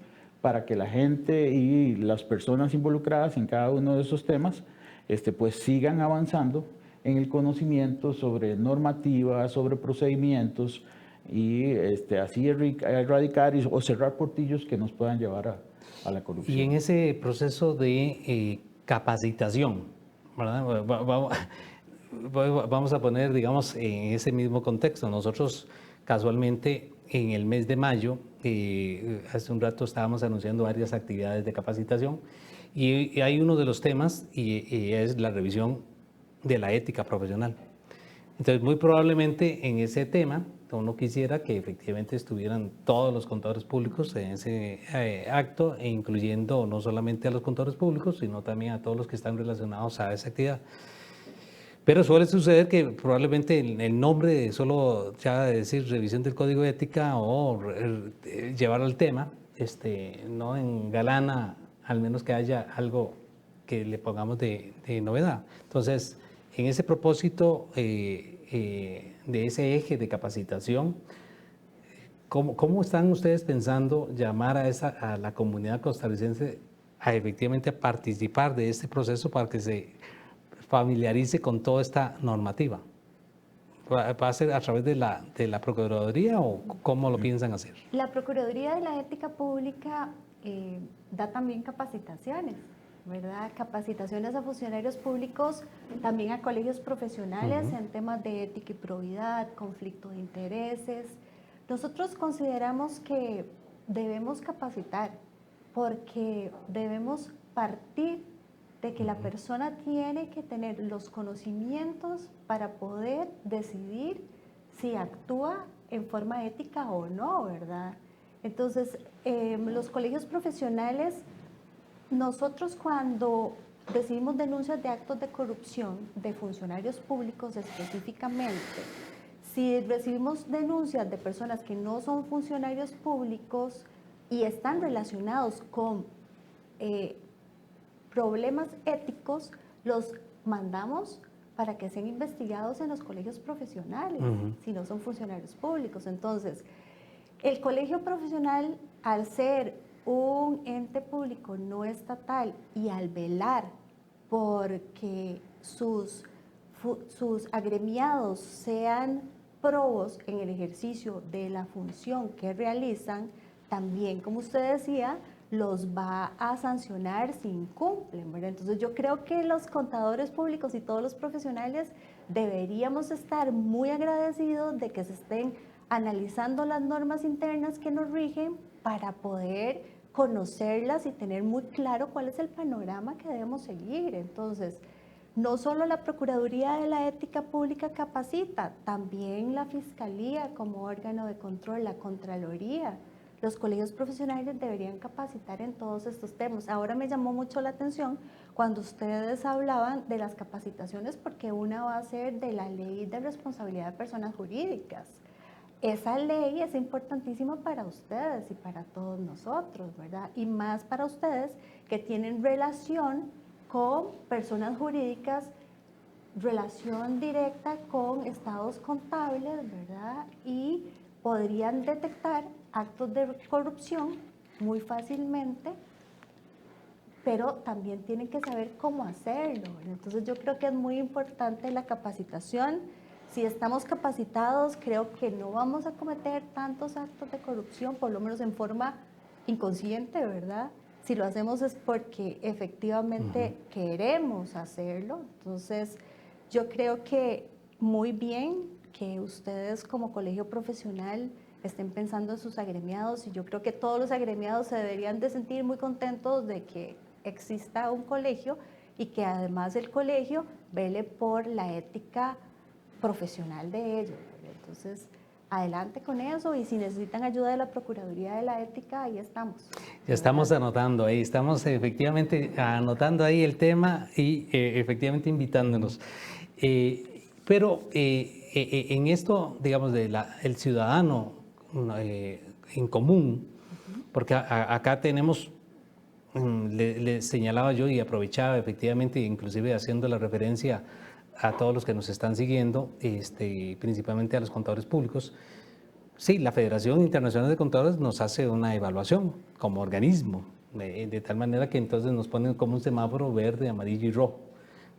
para que la gente y las personas involucradas en cada uno de esos temas pues sigan avanzando en el conocimiento sobre normativas, sobre procedimientos y así erradicar o cerrar portillos que nos puedan llevar a la corrupción. Y en ese proceso de capacitación, ¿verdad? Vamos a poner, digamos, en ese mismo contexto. Nosotros casualmente en el mes de mayo, hace un rato estábamos anunciando varias actividades de capacitación y hay uno de los temas y es la revisión de la ética profesional. Entonces, muy probablemente en ese tema uno quisiera que efectivamente estuvieran todos los contadores públicos en ese acto, e incluyendo no solamente a los contadores públicos, sino también a todos los que están relacionados a esa actividad. Pero suele suceder que probablemente el nombre solo ya de decir revisión del código de ética o llevar al tema no engalana, al menos que haya algo que le pongamos de novedad. Entonces, en ese propósito de ese eje de capacitación, ¿cómo están ustedes pensando llamar a la comunidad costarricense a efectivamente a participar de este proceso para que se familiarice con toda esta normativa? ¿Va a ser a través de la Procuraduría o cómo lo piensan hacer? La Procuraduría de la Ética Pública da también capacitaciones, ¿verdad? Capacitaciones a funcionarios públicos, también a colegios profesionales en temas de ética y probidad, conflicto de intereses. Nosotros consideramos que debemos capacitar porque debemos partir de que la persona tiene que tener los conocimientos para poder decidir si actúa en forma ética o no, ¿verdad? Entonces, los colegios profesionales, nosotros cuando recibimos denuncias de actos de corrupción de funcionarios públicos específicamente, si recibimos denuncias de personas que no son funcionarios públicos y están relacionados con problemas éticos, los mandamos para que sean investigados en los colegios profesionales, si no son funcionarios públicos. Entonces, el colegio profesional, al ser un ente público no estatal y al velar porque sus agremiados sean probos en el ejercicio de la función que realizan, también, como usted decía, los va a sancionar si incumplen, ¿verdad? Entonces yo creo que los contadores públicos y todos los profesionales deberíamos estar muy agradecidos de que se estén analizando las normas internas que nos rigen para poder conocerlas y tener muy claro cuál es el panorama que debemos seguir. Entonces, no solo la Procuraduría de la Ética Pública capacita, también la Fiscalía como órgano de control, la Contraloría. Los colegios profesionales deberían capacitar en todos estos temas. Ahora me llamó mucho la atención cuando ustedes hablaban de las capacitaciones, porque una va a ser de la Ley de Responsabilidad de Personas Jurídicas. Esa ley es importantísima para ustedes y para todos nosotros, ¿verdad? Y más para ustedes que tienen relación con personas jurídicas, relación directa con estados contables, ¿verdad? Y podrían detectar actos de corrupción muy fácilmente, pero también tienen que saber cómo hacerlo. Entonces yo creo que es muy importante la capacitación. Si estamos capacitados, creo que no vamos a cometer tantos actos de corrupción, por lo menos en forma inconsciente, ¿verdad? Si lo hacemos es porque efectivamente queremos hacerlo. Entonces yo creo que muy bien que ustedes como colegio profesional estén pensando en sus agremiados, y yo creo que todos los agremiados se deberían de sentir muy contentos de que exista un colegio y que además el colegio vele por la ética profesional de ellos. Entonces, adelante con eso, y si necesitan ayuda de la Procuraduría de la Ética, ahí estamos. Ya estamos anotando ahí, estamos efectivamente anotando ahí el tema y efectivamente invitándonos. Pero en esto, digamos, el ciudadano en común, porque acá tenemos, le señalaba yo y aprovechaba efectivamente, inclusive haciendo la referencia a todos los que nos están siguiendo, principalmente a los contadores públicos. Sí, la Federación Internacional de Contadores nos hace una evaluación como organismo, de tal manera que entonces nos ponen como un semáforo verde, amarillo y rojo.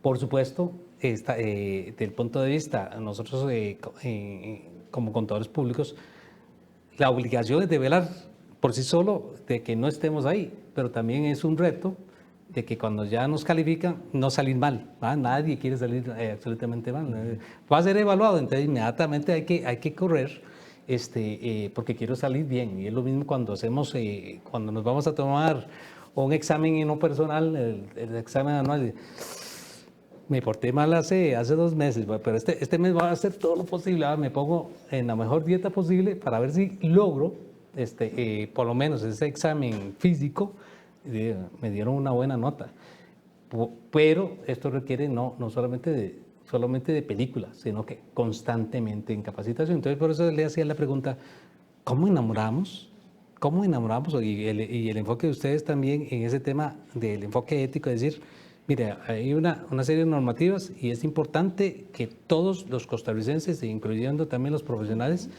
Por supuesto, del punto de vista, nosotros como contadores públicos, la obligación es de velar por sí solo de que no estemos ahí, pero también es un reto de que cuando ya nos califican, no salir mal, ¿va? Nadie quiere salir absolutamente mal. Va a ser evaluado, entonces inmediatamente hay que correr, porque quiero salir bien. Y es lo mismo cuando hacemos, cuando nos vamos a tomar un examen no personal, el examen anual. Me porté mal hace 2 meses, pero este mes voy a hacer todo lo posible, me pongo en la mejor dieta posible para ver si logro, por lo menos ese examen físico, me dieron una buena nota. Pero esto requiere no solamente de películas, sino que constantemente en capacitación. Entonces, por eso le hacía la pregunta, ¿cómo enamoramos? ¿Cómo enamoramos? Y el enfoque de ustedes también en ese tema del enfoque ético, es decir, mire, hay una serie de normativas y es importante que todos los costarricenses, incluyendo también los profesionales,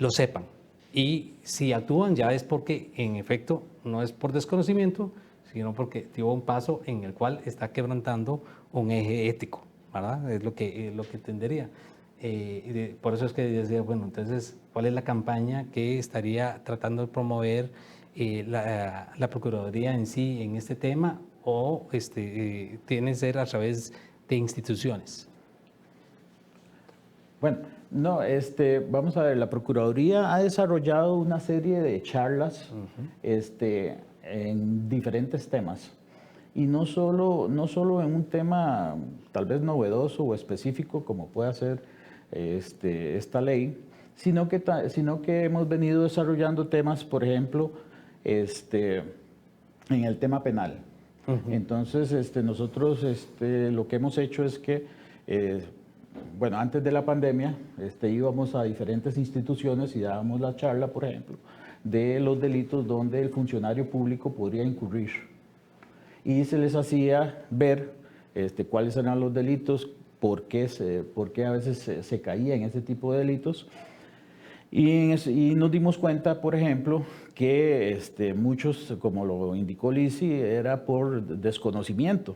lo sepan. Y si actúan ya es porque, en efecto, no es por desconocimiento, sino porque dio un paso en el cual está quebrantando un eje ético, ¿verdad? Es lo que entendería. Por eso es que decía, bueno, entonces, ¿cuál es la campaña que estaría tratando de promover la Procuraduría en sí en este tema? ¿O tiene que ser a través de instituciones? Bueno, no, vamos a ver, la Procuraduría ha desarrollado una serie de charlas en diferentes temas. Y no solo en un tema tal vez novedoso o específico como puede ser esta ley, sino que hemos venido desarrollando temas, por ejemplo, en el tema penal. Entonces, nosotros lo que hemos hecho es que, bueno, antes de la pandemia, íbamos a diferentes instituciones y dábamos la charla, por ejemplo, de los delitos donde el funcionario público podría incurrir. Y se les hacía ver cuáles eran los delitos, por qué a veces se caía en ese tipo de delitos. Y nos dimos cuenta, por ejemplo, que muchos, como lo indicó Lizzy, era por desconocimiento,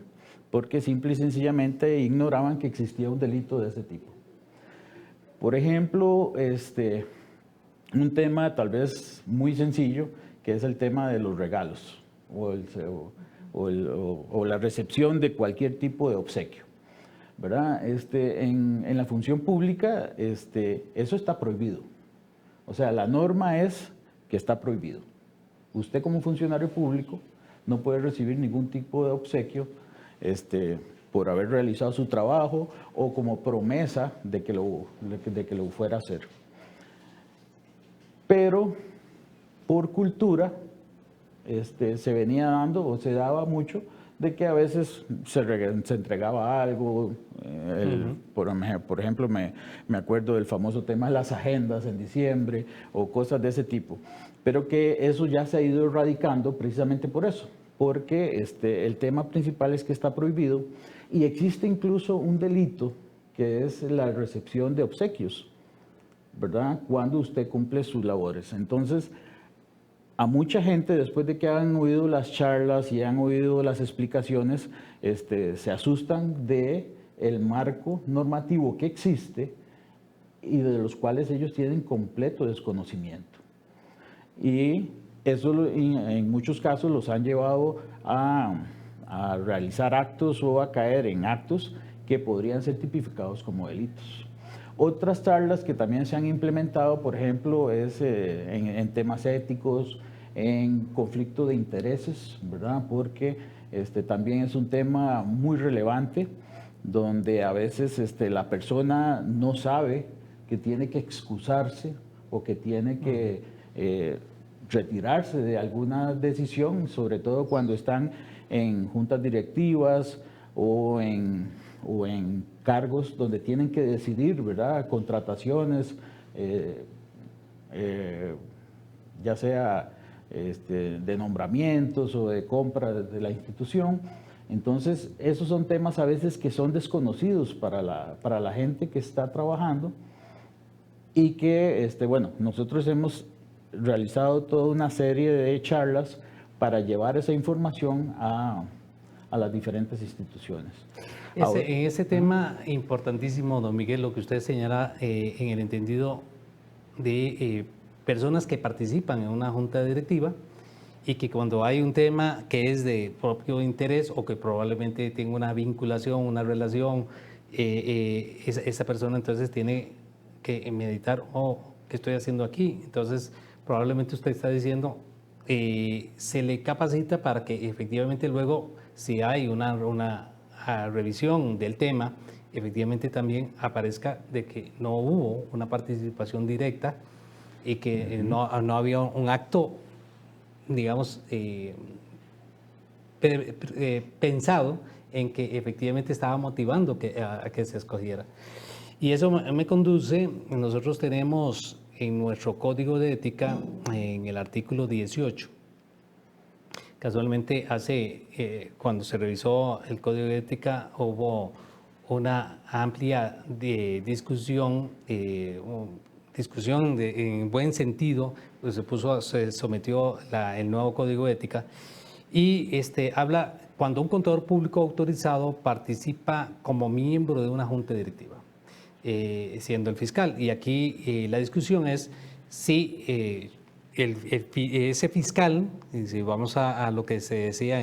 porque simple y sencillamente ignoraban que existía un delito de ese tipo. Por ejemplo, un tema tal vez muy sencillo, que es el tema de los regalos o la recepción de cualquier tipo de obsequio, ¿verdad? En la función pública eso está prohibido. O sea, la norma es que está prohibido. Usted como funcionario público no puede recibir ningún tipo de obsequio por haber realizado su trabajo o como promesa de que lo fuera a hacer. Pero por cultura se venía dando o se daba mucho de que a veces se entregaba algo. Por ejemplo, me acuerdo del famoso tema de las agendas en diciembre o cosas de ese tipo. Pero que eso ya se ha ido erradicando precisamente por eso, porque el tema principal es que está prohibido y existe incluso un delito que es la recepción de obsequios, ¿verdad? Cuando usted cumple sus labores. Entonces, a mucha gente, después de que han oído las charlas y han oído las explicaciones, se asustan del marco normativo que existe y de los cuales ellos tienen completo desconocimiento. Y eso en muchos casos los han llevado a realizar actos o a caer en actos que podrían ser tipificados como delitos. Otras charlas que también se han implementado, por ejemplo, es en temas éticos, en conflicto de intereses, ¿verdad? Porque también es un tema muy relevante, donde a veces la persona no sabe que tiene que excusarse o que tiene que retirarse de alguna decisión, sobre todo cuando están en juntas directivas o en cargos donde tienen que decidir, ¿verdad? Contrataciones, ya sea de nombramientos o de compra de la institución. Entonces, esos son temas a veces que son desconocidos para la gente que está trabajando y que, bueno, nosotros hemos realizado toda una serie de charlas para llevar esa información a las diferentes instituciones. En ese tema importantísimo, don Miguel, lo que usted señala en el entendido de personas que participan en una junta directiva y que cuando hay un tema que es de propio interés o que probablemente tenga una vinculación, una relación, esa persona entonces tiene que meditar, ¿qué estoy haciendo aquí? Entonces, probablemente usted está diciendo, se le capacita para que efectivamente luego, si hay una revisión del tema, efectivamente también aparezca de que no hubo una participación directa y que no había un acto, digamos, pensado en que efectivamente estaba motivando a que se escogiera. Y eso me conduce, nosotros tenemos en nuestro código de ética, en el artículo 18, casualmente cuando se revisó el código de ética hubo una amplia discusión, en buen sentido, pues se sometió el nuevo código de ética y habla cuando un contador público autorizado participa como miembro de una junta directiva, siendo el fiscal. Y aquí la discusión es si ese fiscal, y si vamos a lo que se decía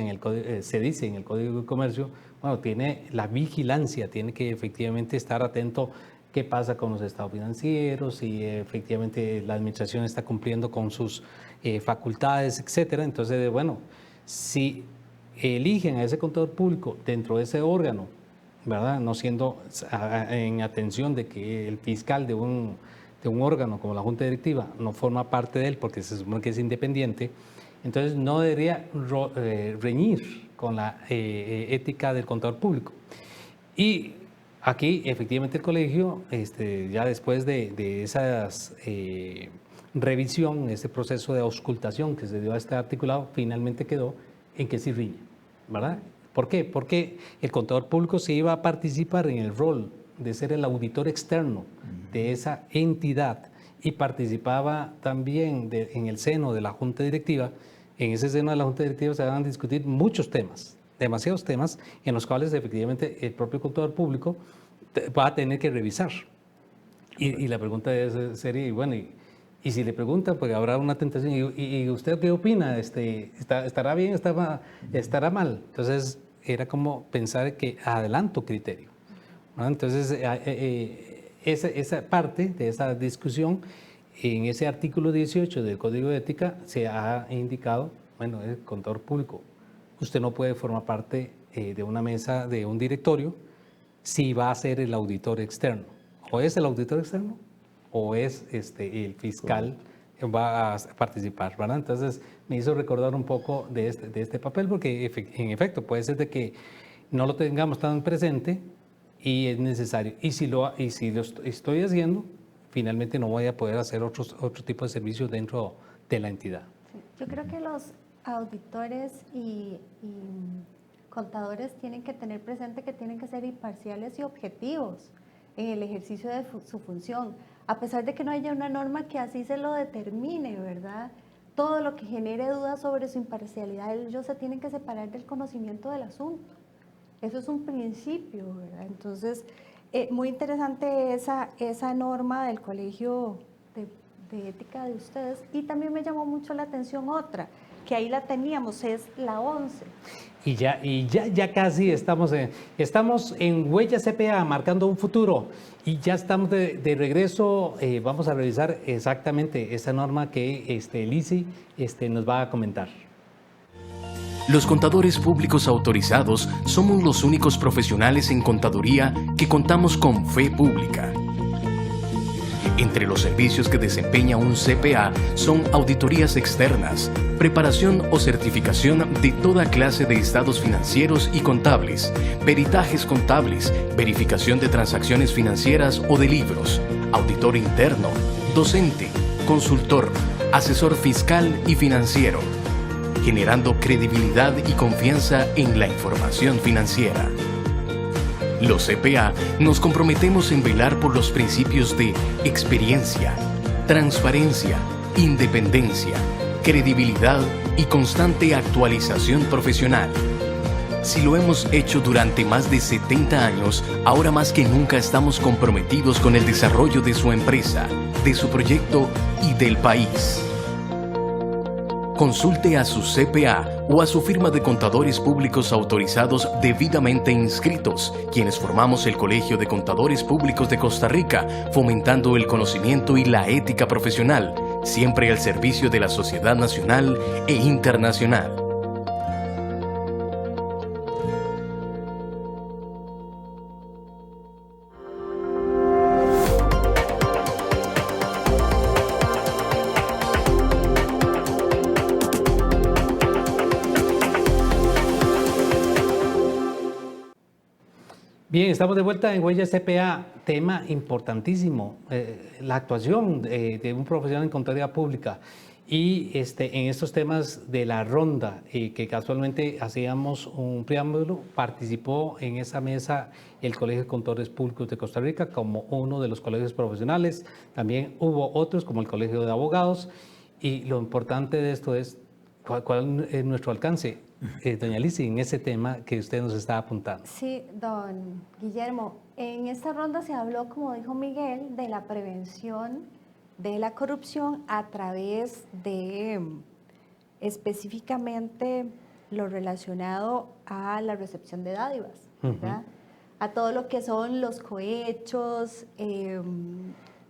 se dice en el Código de Comercio, bueno, tiene la vigilancia, tiene que efectivamente estar atento qué pasa con los estados financieros, si efectivamente la administración está cumpliendo con sus facultades, etcétera. Entonces, bueno, si eligen a ese contador público dentro de ese órgano, ¿verdad? No siendo en atención de que el fiscal de un órgano como la Junta Directiva no forma parte de él porque se supone que es independiente, entonces no debería reñir con la ética del contador público. Y aquí efectivamente el colegio, ya después de esas revisión, ese proceso de auscultación que se dio a este articulado, finalmente quedó en que sí riñe, ¿verdad? ¿Por qué? Porque el contador público se iba a participar en el rol de ser el auditor externo de esa entidad y participaba también en el seno de la Junta Directiva. En ese seno de la Junta Directiva se van a discutir muchos temas, demasiados temas, en los cuales efectivamente el propio contador público va a tener que revisar. Y la pregunta sería, bueno, y si le preguntan, pues habrá una tentación. ¿Y usted qué opina? ¿Estará bien? ¿Estará mal? Entonces, era como pensar que adelanto criterio, ¿no? Entonces, esa parte de esa discusión, en ese artículo 18 del Código de Ética, se ha indicado, bueno, el contador público, usted no puede formar parte de una mesa de un directorio si va a ser el auditor externo. O es el auditor externo o es el fiscal va a participar, ¿verdad? Entonces me hizo recordar un poco de este papel porque en efecto puede ser de que no lo tengamos tan presente y es necesario. Y si lo estoy haciendo, finalmente no voy a poder hacer otro tipo de servicios dentro de la entidad. Yo creo que los auditores y contadores tienen que tener presente que tienen que ser imparciales y objetivos en el ejercicio de su función, a pesar de que no haya una norma que así se lo determine, ¿verdad? Todo lo que genere dudas sobre su imparcialidad, ellos se tienen que separar del conocimiento del asunto. Eso es un principio, ¿verdad? Entonces, muy interesante esa norma del Colegio de Ética de ustedes. Y también me llamó mucho la atención otra, que ahí la teníamos, es la 11. Y ya casi estamos en Huella CPA, marcando un futuro. Y ya estamos de regreso. Vamos a revisar exactamente esa norma que Lizzy nos va a comentar. Los contadores públicos autorizados somos los únicos profesionales en contaduría que contamos con fe pública. Entre los servicios que desempeña un CPA son auditorías externas, preparación o certificación de toda clase de estados financieros y contables, peritajes contables, verificación de transacciones financieras o de libros, auditor interno, docente, consultor, asesor fiscal y financiero, generando credibilidad y confianza en la información financiera. Los CPA nos comprometemos en velar por los principios de experiencia, transparencia, independencia, credibilidad y constante actualización profesional. Si lo hemos hecho durante más de 70 años, ahora más que nunca estamos comprometidos con el desarrollo de su empresa, de su proyecto y del país. Consulte a su CPA o a su firma de contadores públicos autorizados debidamente inscritos, quienes formamos el Colegio de Contadores Públicos de Costa Rica, fomentando el conocimiento y la ética profesional, siempre al servicio de la sociedad nacional e internacional. Bien, estamos de vuelta en Huella CPA, tema importantísimo, la actuación de un profesional en contaduría pública y en estos temas de la ronda, que casualmente hacíamos un preámbulo, participó en esa mesa el Colegio de Contadores Públicos de Costa Rica como uno de los colegios profesionales, también hubo otros como el Colegio de Abogados y lo importante de esto es cuál es nuestro alcance. Doña Lizzy, en ese tema que usted nos está apuntando. Sí, don Guillermo, en esta ronda se habló, como dijo Miguel, de la prevención de la corrupción a través de específicamente lo relacionado a la recepción de dádivas, ¿verdad? A todo lo que son los cohechos,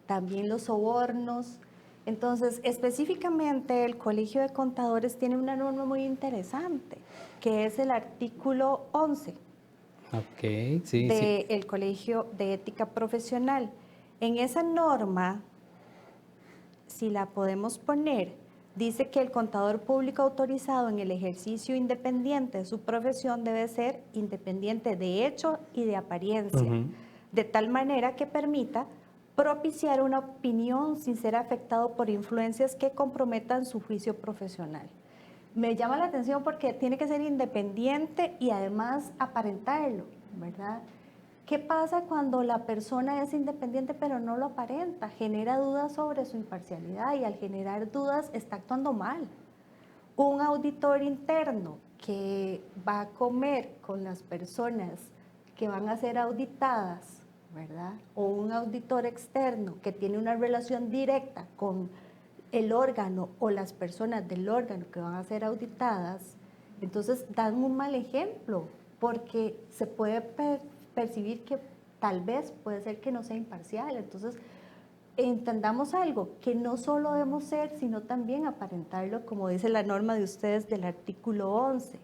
también los sobornos. Entonces, específicamente el Colegio de Contadores tiene una norma muy interesante, que es el artículo 11 del Colegio de Ética Profesional. En esa norma, si la podemos poner, dice que el contador público autorizado en el ejercicio independiente de su profesión debe ser independiente de hecho y de apariencia, de tal manera que permita propiciar una opinión sin ser afectado por influencias que comprometan su juicio profesional. Me llama la atención porque tiene que ser independiente y además aparentarlo, ¿verdad? ¿Qué pasa cuando la persona es independiente pero no lo aparenta? Genera dudas sobre su imparcialidad y al generar dudas está actuando mal. Un auditor interno que va a comer con las personas que van a ser auditadas, ¿verdad? O un auditor externo que tiene una relación directa con el órgano o las personas del órgano que van a ser auditadas, entonces dan un mal ejemplo porque se puede percibir que tal vez puede ser que no sea imparcial. Entonces, entendamos algo, que no solo debemos ser, sino también aparentarlo, como dice la norma de ustedes del artículo 11.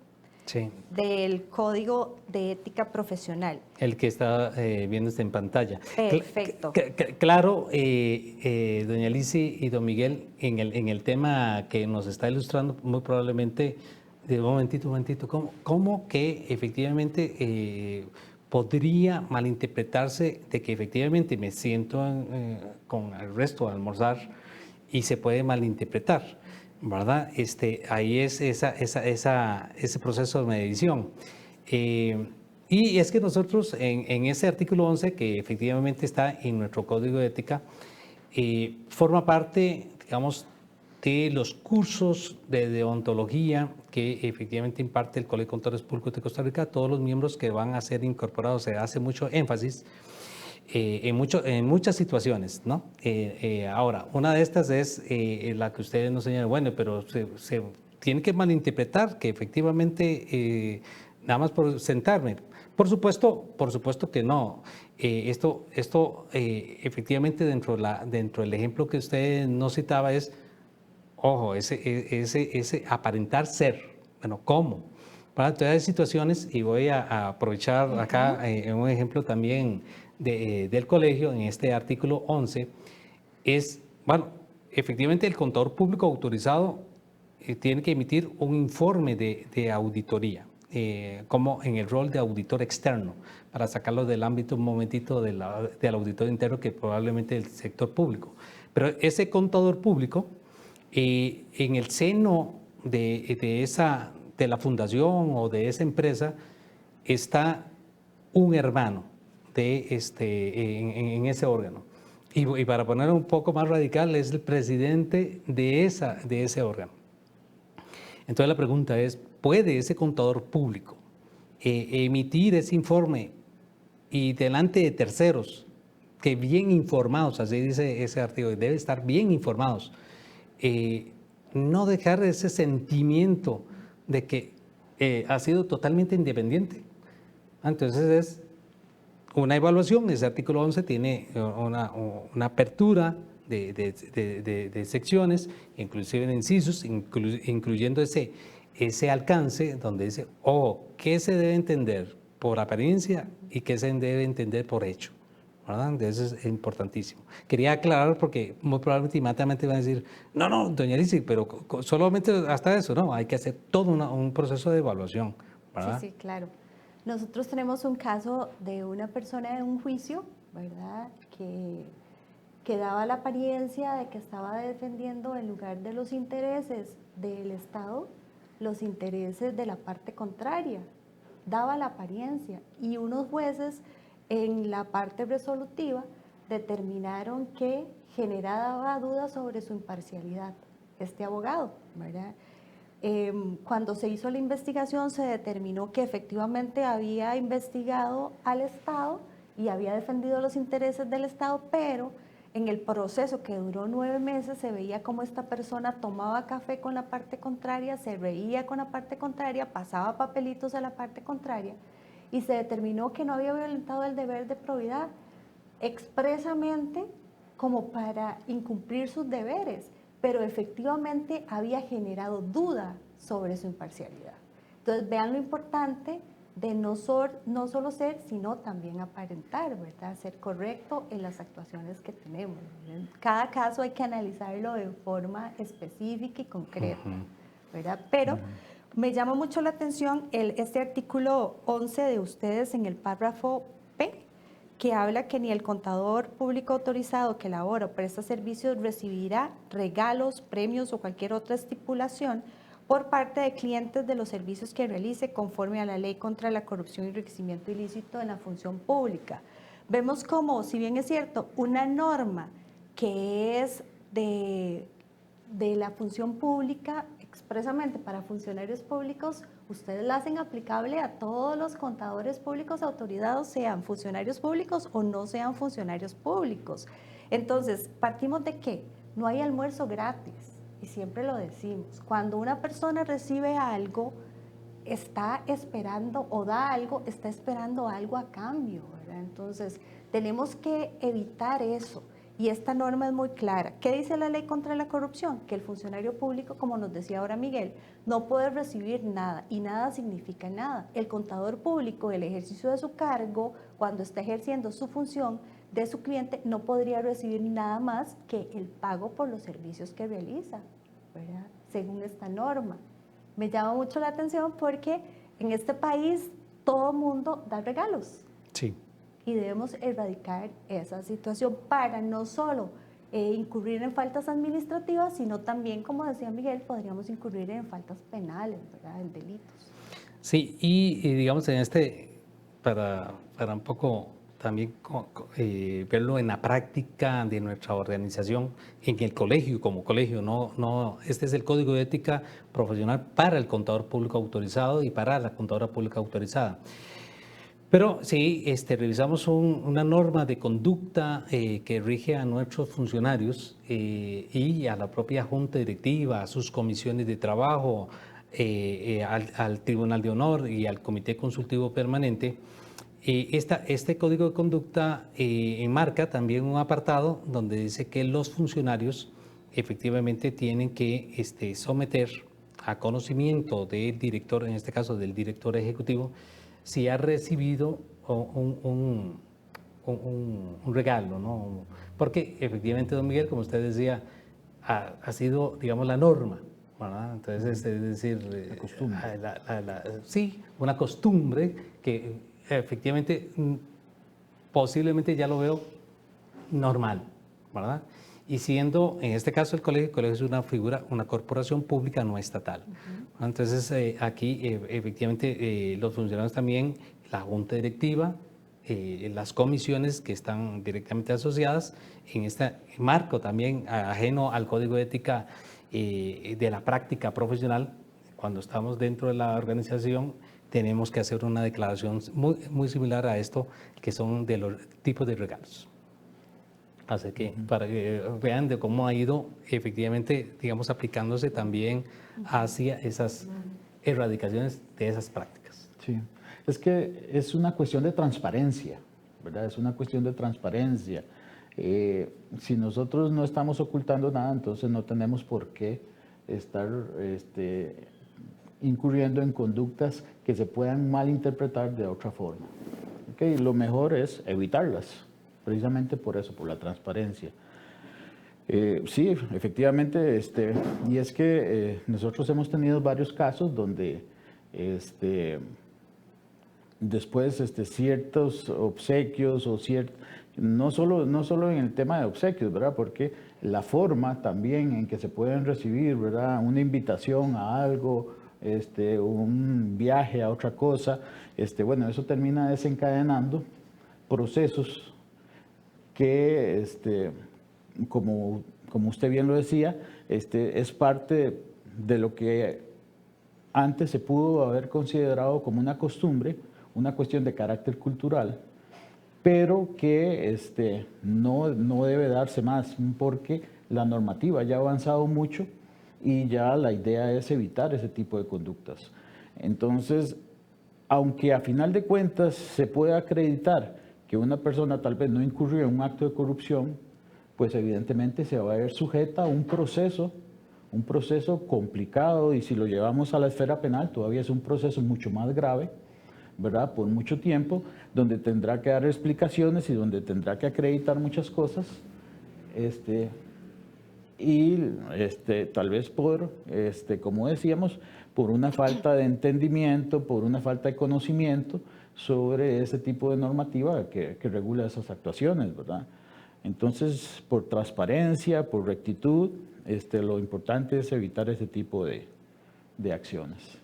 Sí. Del Código de Ética Profesional. El que está viendo en pantalla. Perfecto. Claro, doña Lizzy y don Miguel, en el tema que nos está ilustrando, muy probablemente, un momentito, ¿cómo que efectivamente podría malinterpretarse de que efectivamente me siento con el resto a almorzar y se puede malinterpretar? ¿verdad? Ahí es ese proceso de medición. Y es que nosotros en ese artículo 11, que efectivamente está en nuestro Código de Ética, forma parte, digamos, de los cursos de deontología que efectivamente imparte el Colegio de Contadores Públicos de Costa Rica. Todos los miembros que van a ser incorporados, se hace mucho énfasis en muchas situaciones, ¿no? Ahora, una de estas es la que ustedes nos señalan, bueno, pero se tiene que malinterpretar que efectivamente, nada más por sentarme. Por supuesto que no. Esto efectivamente dentro del ejemplo que usted nos citaba es, ojo, ese aparentar ser. Bueno, ¿cómo? Entonces hay situaciones, y voy a aprovechar acá un ejemplo también del colegio, en este artículo 11, es, bueno, efectivamente el contador público autorizado tiene que emitir un informe de auditoría, como en el rol de auditor externo, para sacarlo del ámbito un momentito del auditor interno, que probablemente el sector público. Pero ese contador público, en el seno de la fundación o de esa empresa, está un hermano en ese órgano. Y para ponerlo un poco más radical, es el presidente de ese órgano. Entonces la pregunta es, ¿puede ese contador público emitir ese informe y delante de terceros, que bien informados, así dice ese artículo, debe estar bien informados, no dejar ese sentimiento de que ha sido totalmente independiente? Entonces es una evaluación. Ese artículo 11 tiene una apertura de secciones, inclusive de incisos, incluyendo ese alcance donde dice, ¿qué se debe entender por apariencia y qué se debe entender por hecho? ¿Verdad? Eso es importantísimo. Quería aclarar porque muy probablemente inmediatamente van a decir, no, doña Lizzy, pero solamente hasta eso, no, hay que hacer todo un proceso de evaluación, ¿verdad? Sí, claro. Nosotros tenemos un caso de una persona en un juicio, ¿verdad?, que daba la apariencia de que estaba defendiendo, en lugar de los intereses del Estado, los intereses de la parte contraria. Daba la apariencia, y unos jueces en la parte resolutiva determinaron que generaba dudas sobre su imparcialidad este abogado, ¿verdad? Cuando se hizo la investigación se determinó que efectivamente había investigado al Estado y había defendido los intereses del Estado, pero en el proceso, que duró 9 meses, se veía como esta persona tomaba café con la parte contraria, se reía con la parte contraria, pasaba papelitos a la parte contraria, y se determinó que no había violentado el deber de probidad expresamente como para incumplir sus deberes, pero efectivamente había generado duda sobre su imparcialidad. Entonces vean lo importante de no solo ser, sino también aparentar, ¿verdad? Ser correcto en las actuaciones que tenemos. En cada caso hay que analizarlo de forma específica y concreta, ¿verdad? Pero me llama mucho la atención este artículo 11 de ustedes en el párrafo P, que habla que ni el contador público autorizado que elabora o presta servicios recibirá regalos, premios o cualquier otra estipulación por parte de clientes de los servicios que realice conforme a la ley contra la corrupción y enriquecimiento ilícito en la función pública. Vemos como, si bien es cierto, una norma que es de la función pública, expresamente para funcionarios públicos, ustedes la hacen aplicable a todos los contadores públicos autorizados, sean funcionarios públicos o no sean funcionarios públicos. Entonces, ¿partimos de qué? No hay almuerzo gratis, y siempre lo decimos. Cuando una persona recibe algo, está esperando o da algo, está esperando algo a cambio, ¿verdad? Entonces, tenemos que evitar eso. Y esta norma es muy clara. ¿Qué dice la ley contra la corrupción? Que el funcionario público, como nos decía ahora Miguel, no puede recibir nada, y nada significa nada. El contador público, el ejercicio de su cargo, cuando está ejerciendo su función de su cliente, no podría recibir nada más que el pago por los servicios que realiza, ¿verdad? Según esta norma. Me llama mucho la atención porque en este país todo mundo da regalos. Sí. Y debemos erradicar esa situación para no solo incurrir en faltas administrativas, sino también, como decía Miguel, podríamos incurrir en faltas penales, ¿verdad? En delitos. Sí, y digamos para un poco también verlo en la práctica de nuestra organización, en el colegio, como colegio, este es el código de ética profesional para el contador público autorizado y para la contadora pública autorizada. Pero sí, revisamos una norma de conducta que rige a nuestros funcionarios y a la propia junta directiva, a sus comisiones de trabajo, al Tribunal de Honor y al Comité Consultivo Permanente. Este código de conducta enmarca también un apartado donde dice que los funcionarios efectivamente tienen que someter a conocimiento del director, en este caso del director ejecutivo, si ha recibido un regalo, ¿no? Porque efectivamente, don Miguel, como usted decía, ha sido, digamos, la norma, ¿verdad? Entonces, es decir, La costumbre. Sí, una costumbre que efectivamente posiblemente ya lo veo normal, ¿verdad? Y siendo, en este caso, el colegio es una figura, una corporación pública no estatal. Entonces, aquí efectivamente los funcionarios también, la junta directiva, las comisiones que están directamente asociadas en este marco también ajeno al código de ética de la práctica profesional, cuando estamos dentro de la organización, tenemos que hacer una declaración muy similar a esto, que son de los tipos de regalos. Así que para que vean de cómo ha ido efectivamente, digamos, aplicándose también hacia esas erradicaciones de esas prácticas. Sí, es que es una cuestión de transparencia, ¿verdad? Es una cuestión de transparencia. Si nosotros no estamos ocultando nada, entonces no tenemos por qué estar incurriendo en conductas que se puedan malinterpretar de otra forma. ¿Okay? Lo mejor es evitarlas, precisamente por eso, por la transparencia. Sí, efectivamente, y es que nosotros hemos tenido varios casos donde después ciertos obsequios o no solo en el tema de obsequios, ¿verdad? Porque la forma también en que se pueden recibir, ¿verdad? Una invitación a algo, un viaje a otra cosa, bueno, eso termina desencadenando procesos que, como usted bien lo decía, es parte de lo que antes se pudo haber considerado como una costumbre, una cuestión de carácter cultural, pero que no debe darse más, porque la normativa ya ha avanzado mucho y ya la idea es evitar ese tipo de conductas. Entonces, aunque a final de cuentas se pueda acreditar que una persona tal vez no incurrió en un acto de corrupción, pues evidentemente se va a ver sujeta a un proceso complicado, y si lo llevamos a la esfera penal todavía es un proceso mucho más grave, ¿verdad? Por mucho tiempo, donde tendrá que dar explicaciones y donde tendrá que acreditar muchas cosas, tal vez como decíamos, por una falta de entendimiento, por una falta de conocimiento sobre ese tipo de normativa que regula esas actuaciones, ¿verdad? Entonces, por transparencia, por rectitud, lo importante es evitar ese tipo de acciones.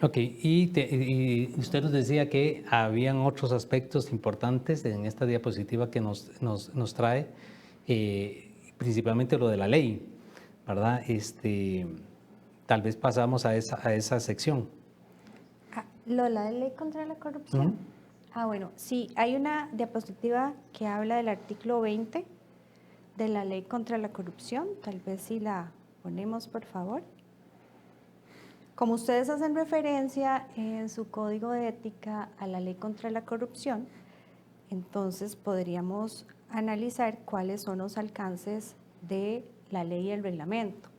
Ok, y usted nos decía que habían otros aspectos importantes en esta diapositiva que nos trae, principalmente lo de la ley, ¿verdad? Tal vez pasamos a esa sección. ¿Lo de la ley contra la corrupción? Bueno, sí, hay una diapositiva que habla del artículo 20 de la ley contra la corrupción, tal vez si la ponemos, por favor. Como ustedes hacen referencia en su código de ética a la ley contra la corrupción, entonces podríamos analizar cuáles son los alcances de la ley y el reglamento.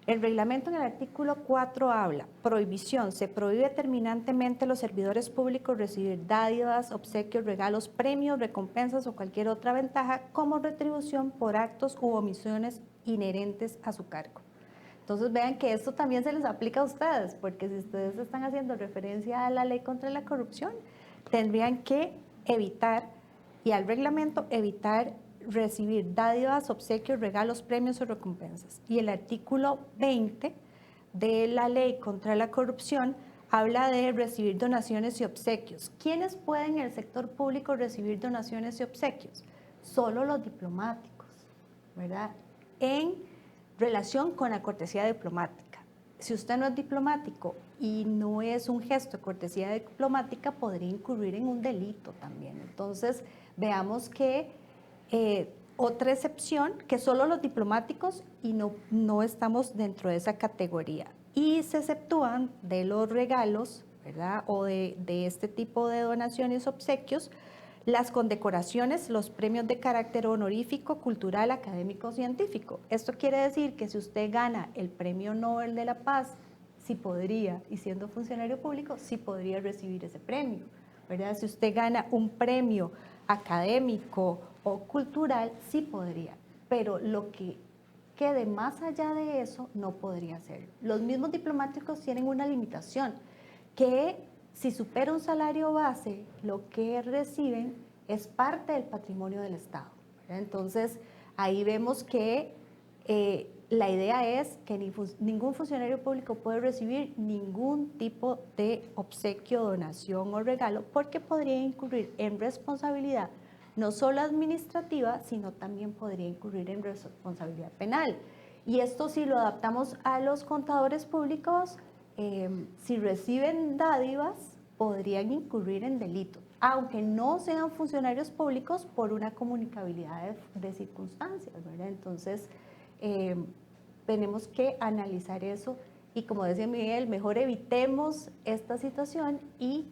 El reglamento en el artículo 4 habla, prohibición, se prohíbe terminantemente a los servidores públicos recibir dádivas, obsequios, regalos, premios, recompensas o cualquier otra ventaja como retribución por actos u omisiones inherentes a su cargo. Entonces vean que esto también se les aplica a ustedes, porque si ustedes están haciendo referencia a la ley contra la corrupción, tendrían que evitar, y al reglamento, evitar recibir dádivas, obsequios, regalos, premios o recompensas. Y el artículo 20 de la Ley contra la Corrupción habla de recibir donaciones y obsequios. ¿Quiénes pueden en el sector público recibir donaciones y obsequios? Solo los diplomáticos, ¿verdad? En relación con la cortesía diplomática. Si usted no es diplomático y no es un gesto de cortesía diplomática, podría incurrir en un delito también. Entonces, veamos que otra excepción, que solo los diplomáticos y no estamos dentro de esa categoría. Y se exceptúan de los regalos, ¿verdad? O de este tipo de donaciones, obsequios, las condecoraciones, los premios de carácter honorífico, cultural, académico, científico. Esto quiere decir que si usted gana el Premio Nobel de la Paz, sí podría, y siendo funcionario público, sí podría recibir ese premio, ¿verdad? Si usted gana un premio académico o cultural, sí podría, pero lo que quede más allá de eso no podría ser. Los mismos diplomáticos tienen una limitación, que si supera un salario base, lo que reciben es parte del patrimonio del Estado, ¿verdad? Entonces, ahí vemos que la idea es que ningún funcionario público puede recibir ningún tipo de obsequio, donación o regalo, porque podría incurrir en responsabilidad no solo administrativa, sino también podría incurrir en responsabilidad penal. Y esto, si lo adaptamos a los contadores públicos, si reciben dádivas, podrían incurrir en delito, aunque no sean funcionarios públicos, por una comunicabilidad de circunstancias, ¿verdad? Entonces, tenemos que analizar eso y, como decía Miguel, mejor evitemos esta situación y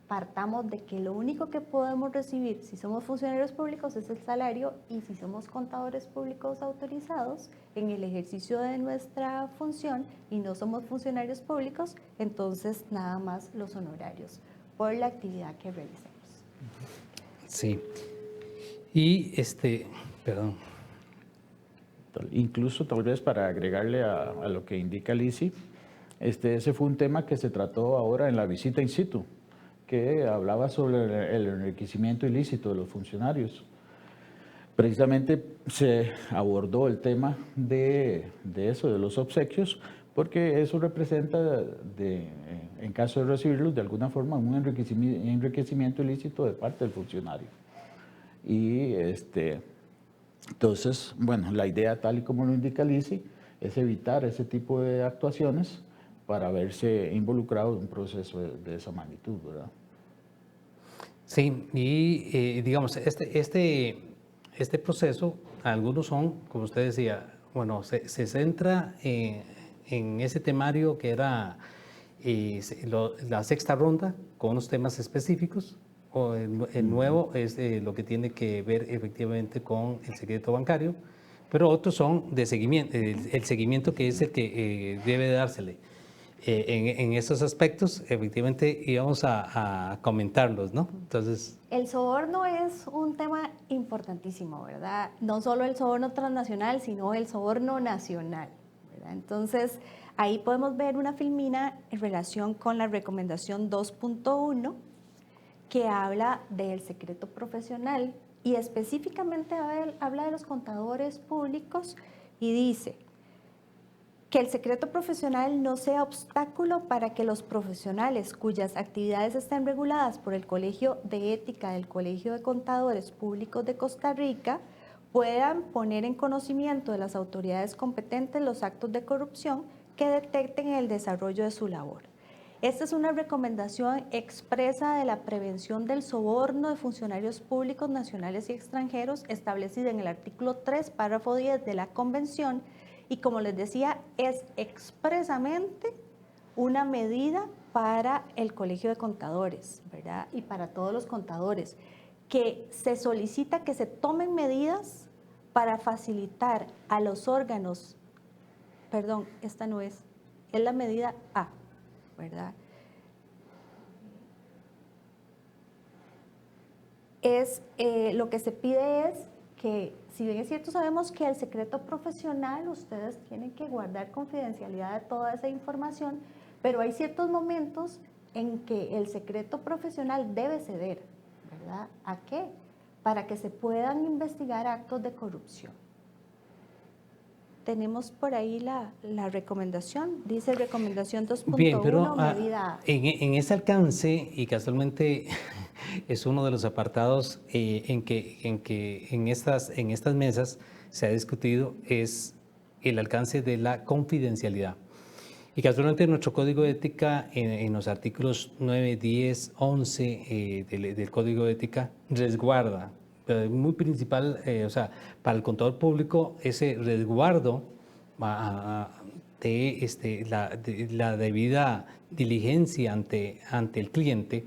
partamos de que lo único que podemos recibir si somos funcionarios públicos es el salario, y si somos contadores públicos autorizados en el ejercicio de nuestra función y no somos funcionarios públicos, entonces nada más los honorarios por la actividad que realicemos. Sí. Y perdón. Incluso tal vez para agregarle a lo que indica Lisi, ese fue un tema que se trató ahora en la visita in situ, que hablaba sobre el enriquecimiento ilícito de los funcionarios. Precisamente se abordó el tema de eso, de los obsequios, porque eso representa, en caso de recibirlos, de alguna forma un enriquecimiento ilícito de parte del funcionario. Y entonces, bueno, la idea, tal y como lo indica Lisi, es evitar ese tipo de actuaciones para verse involucrado en un proceso de esa magnitud, ¿verdad? Sí, y digamos, este proceso, algunos son, como usted decía, bueno, se centra en ese temario que era la sexta ronda, con unos temas específicos, o el nuevo es lo que tiene que ver efectivamente con el secreto bancario, pero otros son de seguimiento, el seguimiento que es el que debe dársele. En esos aspectos, efectivamente, íbamos a comentarlos, ¿no? Entonces, el soborno es un tema importantísimo, ¿verdad? No solo el soborno transnacional, sino el soborno nacional, ¿verdad? Entonces, ahí podemos ver una filmina en relación con la recomendación 2.1, que habla del secreto profesional y específicamente habla de los contadores públicos y dice que el secreto profesional no sea obstáculo para que los profesionales cuyas actividades estén reguladas por el Colegio de Ética del Colegio de Contadores Públicos de Costa Rica puedan poner en conocimiento de las autoridades competentes los actos de corrupción que detecten en el desarrollo de su labor. Esta es una recomendación expresa de la prevención del soborno de funcionarios públicos nacionales y extranjeros, establecida en el artículo 3, párrafo 10 de la Convención, y como les decía, es expresamente una medida para el Colegio de Contadores, ¿verdad? Y para todos los contadores, que se solicita que se tomen medidas para facilitar a los órganos, perdón, esta no es la medida A, ¿verdad? Lo que se pide es que, si bien es cierto, sabemos que el secreto profesional, ustedes tienen que guardar confidencialidad de toda esa información, pero hay ciertos momentos en que el secreto profesional debe ceder, ¿verdad? ¿A qué? para que se puedan investigar actos de corrupción. Tenemos por ahí la recomendación, dice recomendación 2.1, Bien, pero medida A. en ese alcance, y casualmente es uno de los apartados en que en estas mesas se ha discutido, es el alcance de la confidencialidad. Y casualmente nuestro Código de Ética, en los artículos 9, 10, 11 del Código de Ética, resguarda, pero muy principal, o sea, para el contador público, ese resguardo de la debida diligencia ante el cliente.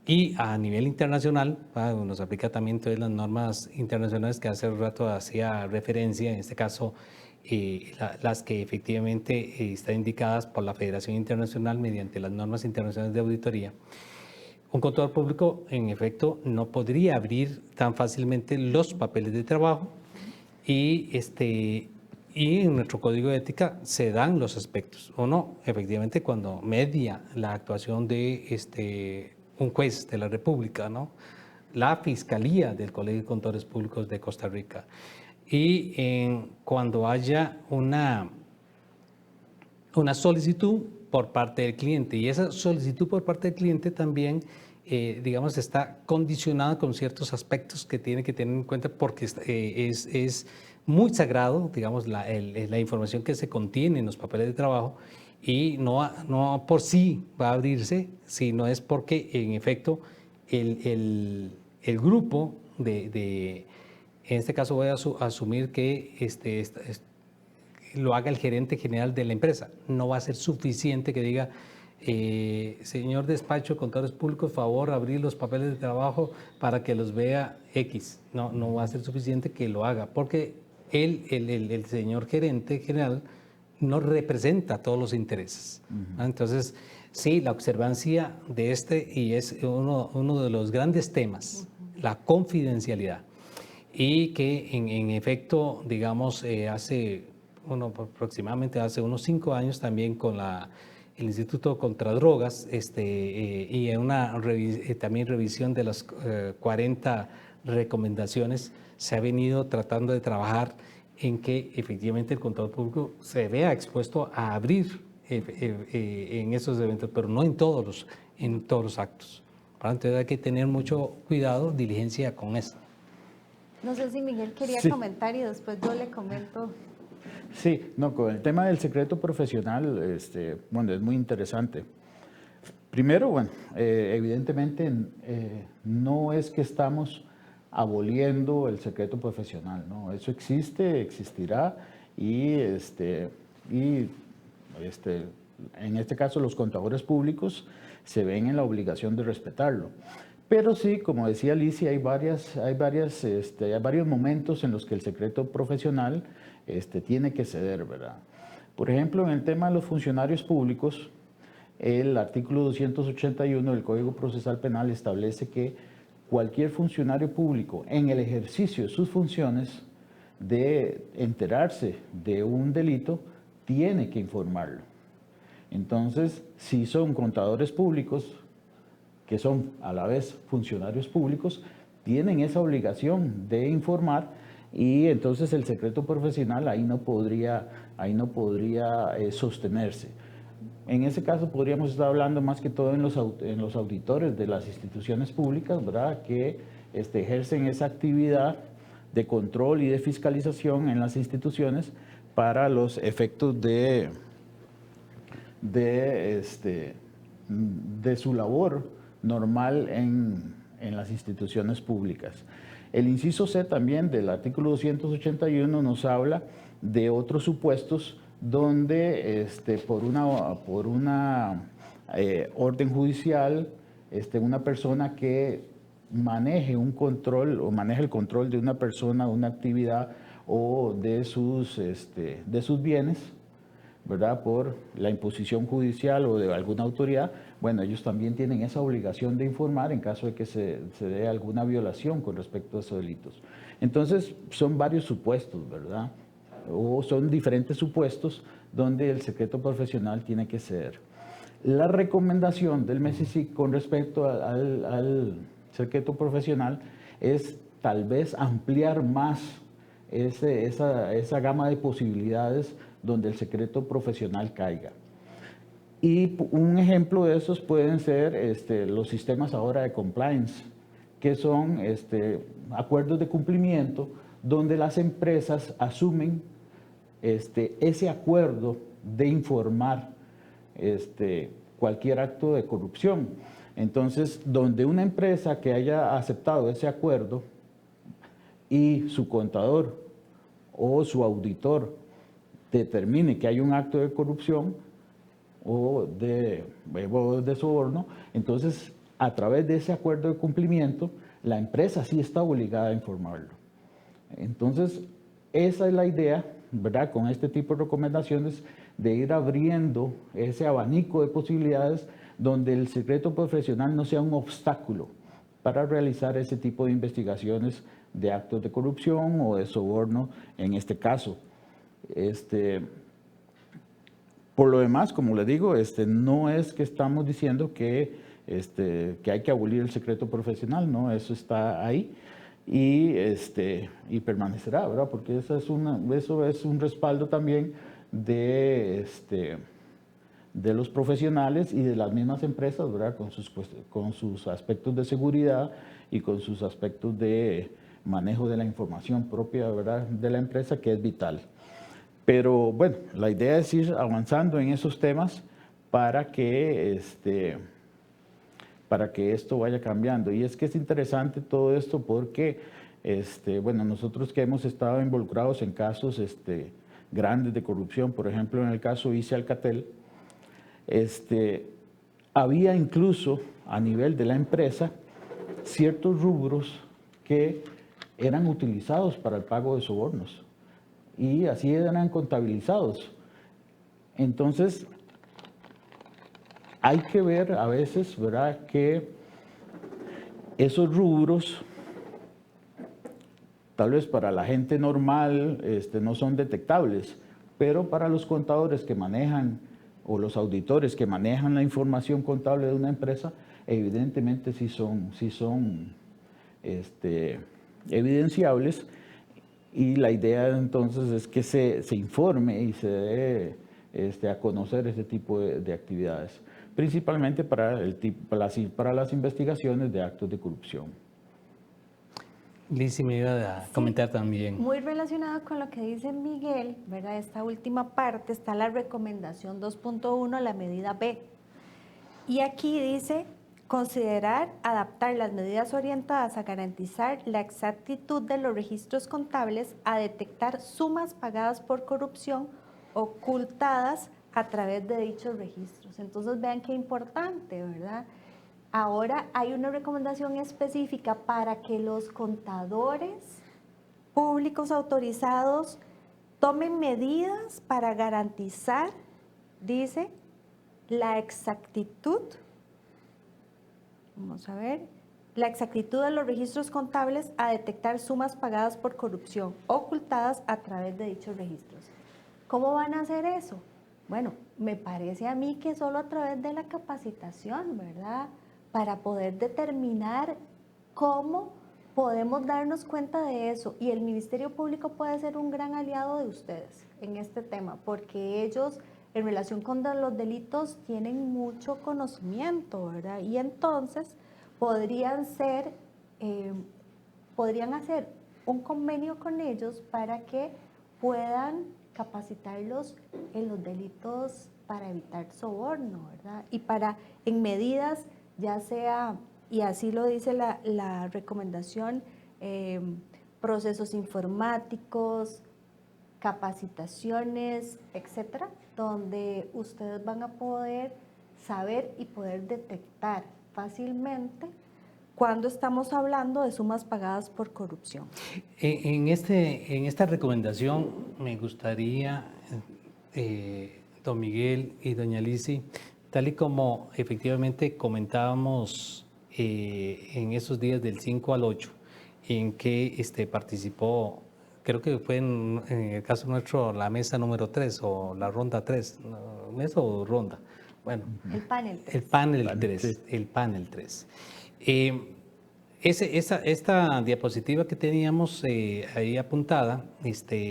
Y a nivel internacional, nos aplica también todas las normas internacionales que hace un rato hacía referencia, en este caso las que efectivamente están indicadas por la Federación Internacional mediante las normas internacionales de auditoría. Un contador público, en efecto, no podría abrir tan fácilmente los papeles de trabajo y en nuestro Código de Ética se dan los aspectos. O no, efectivamente, cuando media la actuación de un juez de la República, ¿no? La Fiscalía del Colegio de Contadores Públicos de Costa Rica. Y cuando haya una solicitud por parte del cliente, y esa solicitud por parte del cliente también, digamos, está condicionada con ciertos aspectos que tiene que tener en cuenta, porque es muy sagrado, digamos, la información que se contiene en los papeles de trabajo, y no por sí va a abrirse, sino es porque, en efecto, el grupo en este caso voy a asumir que lo haga el gerente general de la empresa. No va a ser suficiente que diga, señor despacho de contadores públicos, favor abrir los papeles de trabajo para que los vea X. No va a ser suficiente que lo haga, porque el señor gerente general no representa todos los intereses. Entonces, sí, la observancia de y es uno de los grandes temas, la confidencialidad. Y que en efecto, digamos, aproximadamente hace unos 5 años también con el Instituto contra Drogas y en una también revisión de las 40 recomendaciones, se ha venido tratando de trabajar en que efectivamente el contador público se vea expuesto a abrir en esos eventos, pero no en todos los actos. Entonces hay que tener mucho cuidado, diligencia con eso. No sé si Miguel quería comentar y después yo le comento. Sí, no, con el tema del secreto profesional, bueno, es muy interesante. Primero, bueno, evidentemente no es que estamos aboliendo el secreto profesional, ¿no? Eso existe, existirá y en este caso los contadores públicos se ven en la obligación de respetarlo. Pero sí, como decía Alicia, hay varios momentos en los que el secreto profesional tiene que ceder, ¿verdad? Por ejemplo, en el tema de los funcionarios públicos, el artículo 281 del Código Procesal Penal establece que cualquier funcionario público en el ejercicio de sus funciones de enterarse de un delito tiene que informarlo. Entonces, si son contadores públicos, que son a la vez funcionarios públicos, tienen esa obligación de informar y entonces el secreto profesional ahí no podría sostenerse. En ese caso podríamos estar hablando más que todo en los auditores de las instituciones públicas, ¿verdad?, que ejercen esa actividad de control y de fiscalización en las instituciones para los efectos de su labor normal en las instituciones públicas. El inciso C también del artículo 281 nos habla de otros supuestos donde por una orden judicial, una persona que maneje un control o maneje el control de una persona, una actividad o de sus bienes, ¿verdad?, por la imposición judicial o de alguna autoridad, bueno, ellos también tienen esa obligación de informar en caso de que se dé alguna violación con respecto a esos delitos. Entonces, son varios supuestos, ¿verdad?, o son diferentes supuestos donde el secreto profesional tiene que ceder. La recomendación del MESICIC con respecto al secreto profesional es tal vez ampliar más esa gama de posibilidades donde el secreto profesional caiga. Y un ejemplo de esos pueden ser los sistemas ahora de compliance, que son acuerdos de cumplimiento donde las empresas asumen ese acuerdo de informar cualquier acto de corrupción. Entonces, donde una empresa que haya aceptado ese acuerdo y su contador o su auditor determine que hay un acto de corrupción o de soborno, entonces a través de ese acuerdo de cumplimiento, la empresa sí está obligada a informarlo. Entonces, esa es la idea, ¿verdad? Con este tipo de recomendaciones, de ir abriendo ese abanico de posibilidades donde el secreto profesional no sea un obstáculo para realizar ese tipo de investigaciones de actos de corrupción o de soborno en este caso. Por lo demás, como les digo, no es que estamos diciendo que hay que abolir el secreto profesional, ¿no? Eso está ahí y permanecerá, ¿verdad? Porque eso es un respaldo también de los profesionales y de las mismas empresas, ¿verdad? Con sus aspectos de seguridad y con sus aspectos de manejo de la información propia, ¿verdad? De la empresa, que es vital. Pero bueno, la idea es ir avanzando en esos temas para que esto vaya cambiando. Y es que es interesante todo esto porque, bueno, nosotros que hemos estado involucrados en casos grandes de corrupción, por ejemplo, en el caso ICE Alcatel, había incluso a nivel de la empresa ciertos rubros que eran utilizados para el pago de sobornos y así eran contabilizados. Entonces, hay que ver a veces, ¿verdad?, que esos rubros, tal vez para la gente normal no son detectables, pero para los contadores que manejan o los auditores que manejan la información contable de una empresa, evidentemente sí son evidenciables, y la idea entonces es que se informe y se dé a conocer ese tipo de actividades, principalmente para las investigaciones de actos de corrupción. Lizzy me iba a comentar también. Muy relacionado con lo que dice Miguel, ¿verdad? Esta última parte está la recomendación 2.1, la medida B. Y aquí dice: considerar adaptar las medidas orientadas a garantizar la exactitud de los registros contables a detectar sumas pagadas por corrupción ocultadas a través de dichos registros. Entonces vean qué importante, ¿verdad? Ahora hay una recomendación específica para que los contadores públicos autorizados tomen medidas para garantizar, dice, la exactitud. Vamos a ver, la exactitud de los registros contables a detectar sumas pagadas por corrupción ocultadas a través de dichos registros. ¿Cómo van a hacer eso? Bueno, me parece a mí que solo a través de la capacitación, ¿verdad? Para poder determinar cómo podemos darnos cuenta de eso. Y el Ministerio Público puede ser un gran aliado de ustedes en este tema, porque ellos, en relación con los delitos, tienen mucho conocimiento, ¿verdad? Y entonces podrían hacer un convenio con ellos para que puedan capacitarlos en los delitos para evitar soborno, ¿verdad? Y en medidas, ya sea, y así lo dice la recomendación, procesos informáticos, capacitaciones, etcétera, donde ustedes van a poder saber y poder detectar fácilmente cuando estamos hablando de sumas pagadas por corrupción. En esta recomendación me gustaría, don Miguel y doña Lizzy, tal y como efectivamente comentábamos en esos días del 5 al 8, en que participó, creo que fue en el caso nuestro la mesa número 3 o la ronda 3, ¿mesa o ronda? Bueno, El panel 3. El panel 3. Esta diapositiva que teníamos ahí apuntada,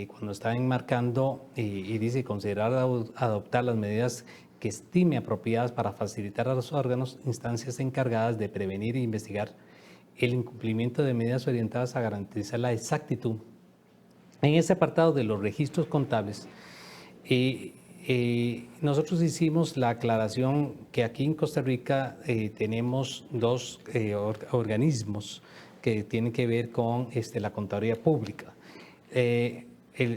cuando estaba enmarcando y dice considerar adoptar las medidas que estime apropiadas para facilitar a los órganos, instancias encargadas de prevenir e investigar el incumplimiento de medidas orientadas a garantizar la exactitud. En ese apartado de los registros contables, nosotros hicimos la aclaración que aquí en Costa Rica tenemos dos organismos que tienen que ver con la contaduría pública.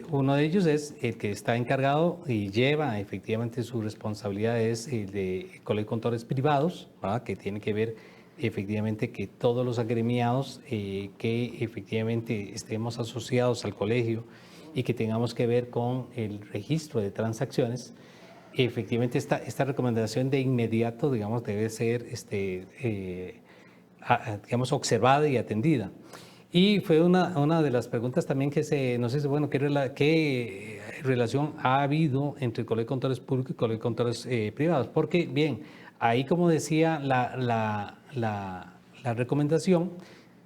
Uno de ellos es el que está encargado y lleva efectivamente su responsabilidad, es el de Colegio de Contadores Privados, ¿verdad? Que tiene que ver efectivamente que todos los agremiados que efectivamente estemos asociados al colegio y que tengamos que ver con el registro de transacciones, efectivamente esta recomendación de inmediato, digamos, debe ser digamos, observada y atendida. Y fue una de las preguntas también que nos dice, bueno, ¿qué relación ha habido entre el Colegio de Contadores Públicos y el Colegio de Contadores Privados? Porque, bien, ahí como decía la recomendación,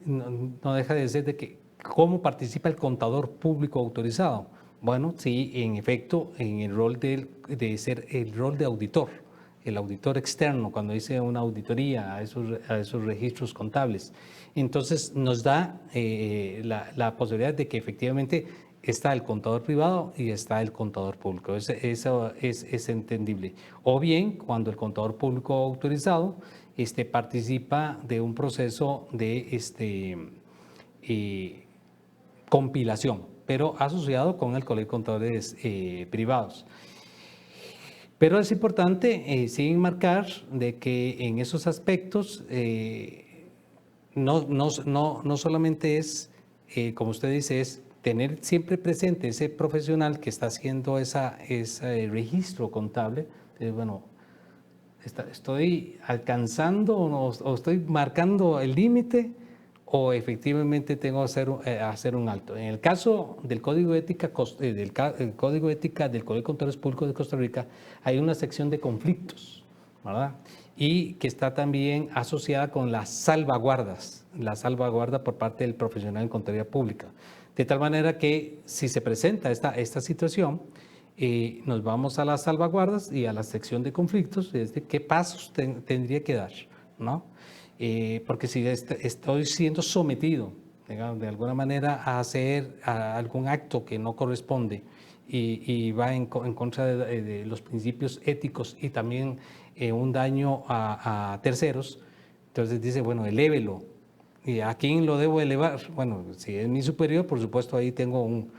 no deja de ser de que cómo participa el contador público autorizado. Bueno, sí, en efecto, en el rol de ser el rol de auditor, el auditor externo, cuando dice una auditoría a esos registros contables. Entonces, nos da la posibilidad de que efectivamente está el contador privado y está el contador público. Eso es entendible. O bien, cuando el contador público autorizado participa de un proceso de compilación, pero asociado con el Colegio de Contadores Privados. Pero es importante sí enmarcar de que en esos aspectos no solamente es, como usted dice, es tener siempre presente ese profesional que está haciendo ese registro contable. Bueno, ¿estoy alcanzando o estoy marcando el límite o efectivamente tengo que hacer un alto? En el caso del Código de Ética, del Código de Ética del Colegio de Contadores Públicos de Costa Rica, hay una sección de conflictos, ¿verdad? Y que está también asociada con las salvaguardas, la salvaguarda por parte del profesional en contaduría pública. De tal manera que si se presenta esta situación, nos vamos a las salvaguardas y a la sección de conflictos, es de qué pasos tendría que dar, ¿no? Porque si estoy siendo sometido, digamos, de alguna manera a hacer algún acto que no corresponde y va en contra de los principios éticos y también un daño a terceros, entonces dice, bueno, elévelo. ¿Y a quién lo debo elevar? Bueno, si es mi superior, por supuesto, ahí tengo un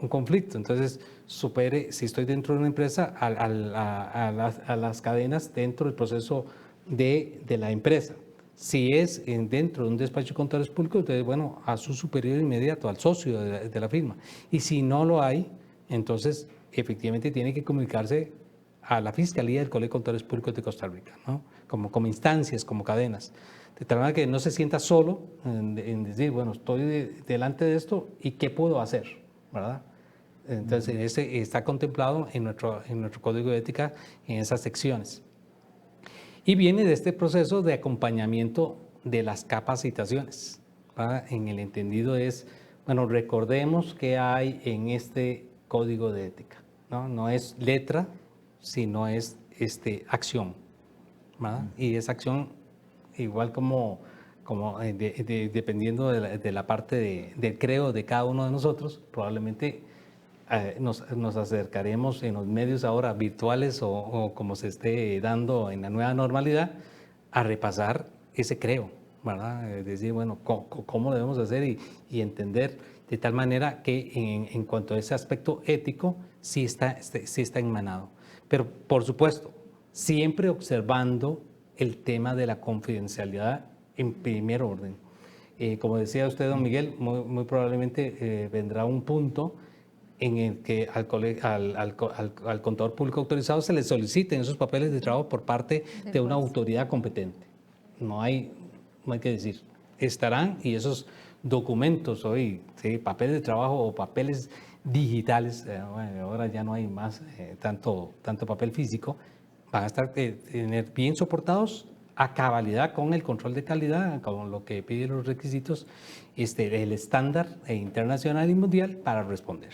conflicto. Entonces, supere, si estoy dentro de una empresa, a las cadenas dentro del proceso de la empresa. Si es dentro de un despacho de contadores públicos, entonces, bueno, a su superior inmediato, al socio de la firma. Y si no lo hay, entonces, efectivamente, tiene que comunicarse a la Fiscalía del Colegio de Contadores Públicos de Costa Rica, ¿no? Como instancias, como cadenas. De tal manera que no se sienta solo en decir, bueno, estoy delante de esto y ¿qué puedo hacer? ¿Verdad? Entonces, ese está contemplado en nuestro Código de Ética en esas secciones. Y viene de este proceso de acompañamiento de las capacitaciones, ¿verdad? En el entendido es, bueno, recordemos que hay en este Código de Ética, ¿no? No es letra, sino es acción, ¿verdad? Y esa acción, igual como dependiendo de la parte del creo de cada uno de nosotros, probablemente nos acercaremos en los medios ahora virtuales o como se esté dando en la nueva normalidad a repasar ese creo, ¿verdad? Es decir, bueno, cómo debemos hacer y entender de tal manera que en cuanto a ese aspecto ético sí está enmanado. Pero, por supuesto, siempre observando el tema de la confidencialidad en primer orden. Como decía usted, don Miguel, muy probablemente vendrá un punto en el que al contador público autorizado se le soliciten esos papeles de trabajo por parte de una autoridad competente. No hay que decir. Estarán, y esos documentos hoy, ¿sí? Papeles de trabajo o papeles digitales, bueno, ahora ya no hay más tanto papel físico, van a estar tener bien soportados a cabalidad con el control de calidad, con lo que piden los requisitos, el estándar internacional y mundial para responder.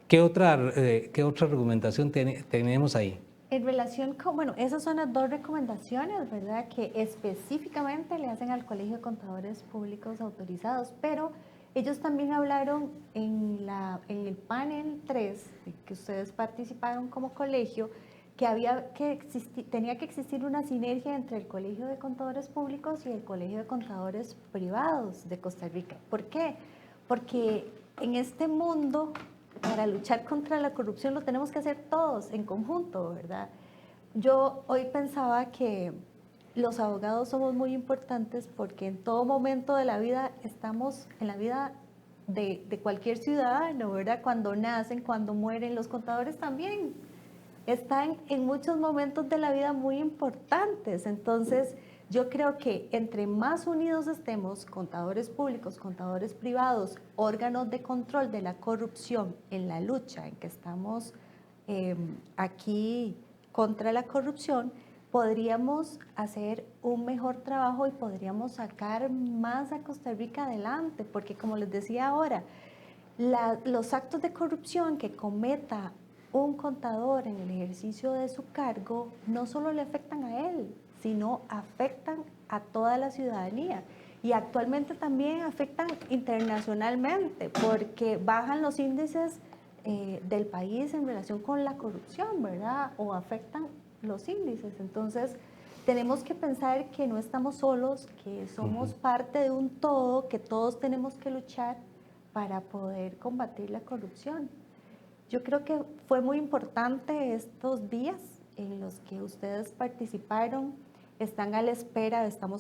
¿Qué otra recomendación tenemos ahí? En relación con, bueno, esas son las dos recomendaciones, ¿verdad?, que específicamente le hacen al Colegio de Contadores Públicos Autorizados, pero ellos también hablaron en el panel 3, que ustedes participaron como colegio, que tenía que existir una sinergia entre el Colegio de Contadores Públicos y el Colegio de Contadores Privados de Costa Rica. ¿Por qué? Porque en este mundo, para luchar contra la corrupción lo tenemos que hacer todos en conjunto, ¿verdad? Yo hoy pensaba que los abogados somos muy importantes porque en todo momento de la vida estamos en la vida de cualquier ciudadano, ¿verdad? Cuando nacen, cuando mueren, los contadores también están en muchos momentos de la vida muy importantes. Entonces, yo creo que entre más unidos estemos, contadores públicos, contadores privados, órganos de control de la corrupción, en la lucha en que estamos aquí contra la corrupción, podríamos hacer un mejor trabajo y podríamos sacar más a Costa Rica adelante, porque como les decía ahora, los actos de corrupción que cometa un contador en el ejercicio de su cargo no solo le afectan a él, sino afectan a toda la ciudadanía y actualmente también afectan internacionalmente porque bajan los índices del país en relación con la corrupción, ¿verdad? O afectan los índices. Entonces, tenemos que pensar que no estamos solos, que somos parte de un todo, que todos tenemos que luchar para poder combatir la corrupción. Yo creo que fue muy importante estos días en los que ustedes participaron. Estamos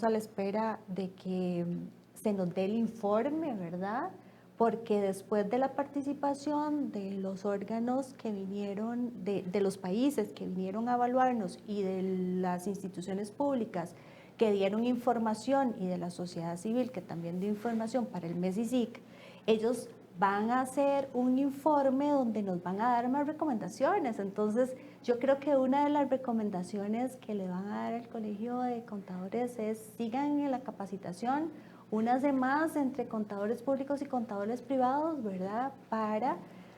a la espera de que se nos dé el informe, ¿verdad? Porque después de la participación de los órganos que vinieron, de los países que vinieron a evaluarnos y de las instituciones públicas que dieron información y de la sociedad civil que también dio información para el MESICIC, ellos van a hacer un informe donde nos van a dar más recomendaciones. Entonces, yo creo que una de las recomendaciones que le van a dar al Colegio de Contadores es sigan en la capacitación, únanse más entre contadores públicos y contadores privados, ¿verdad?, para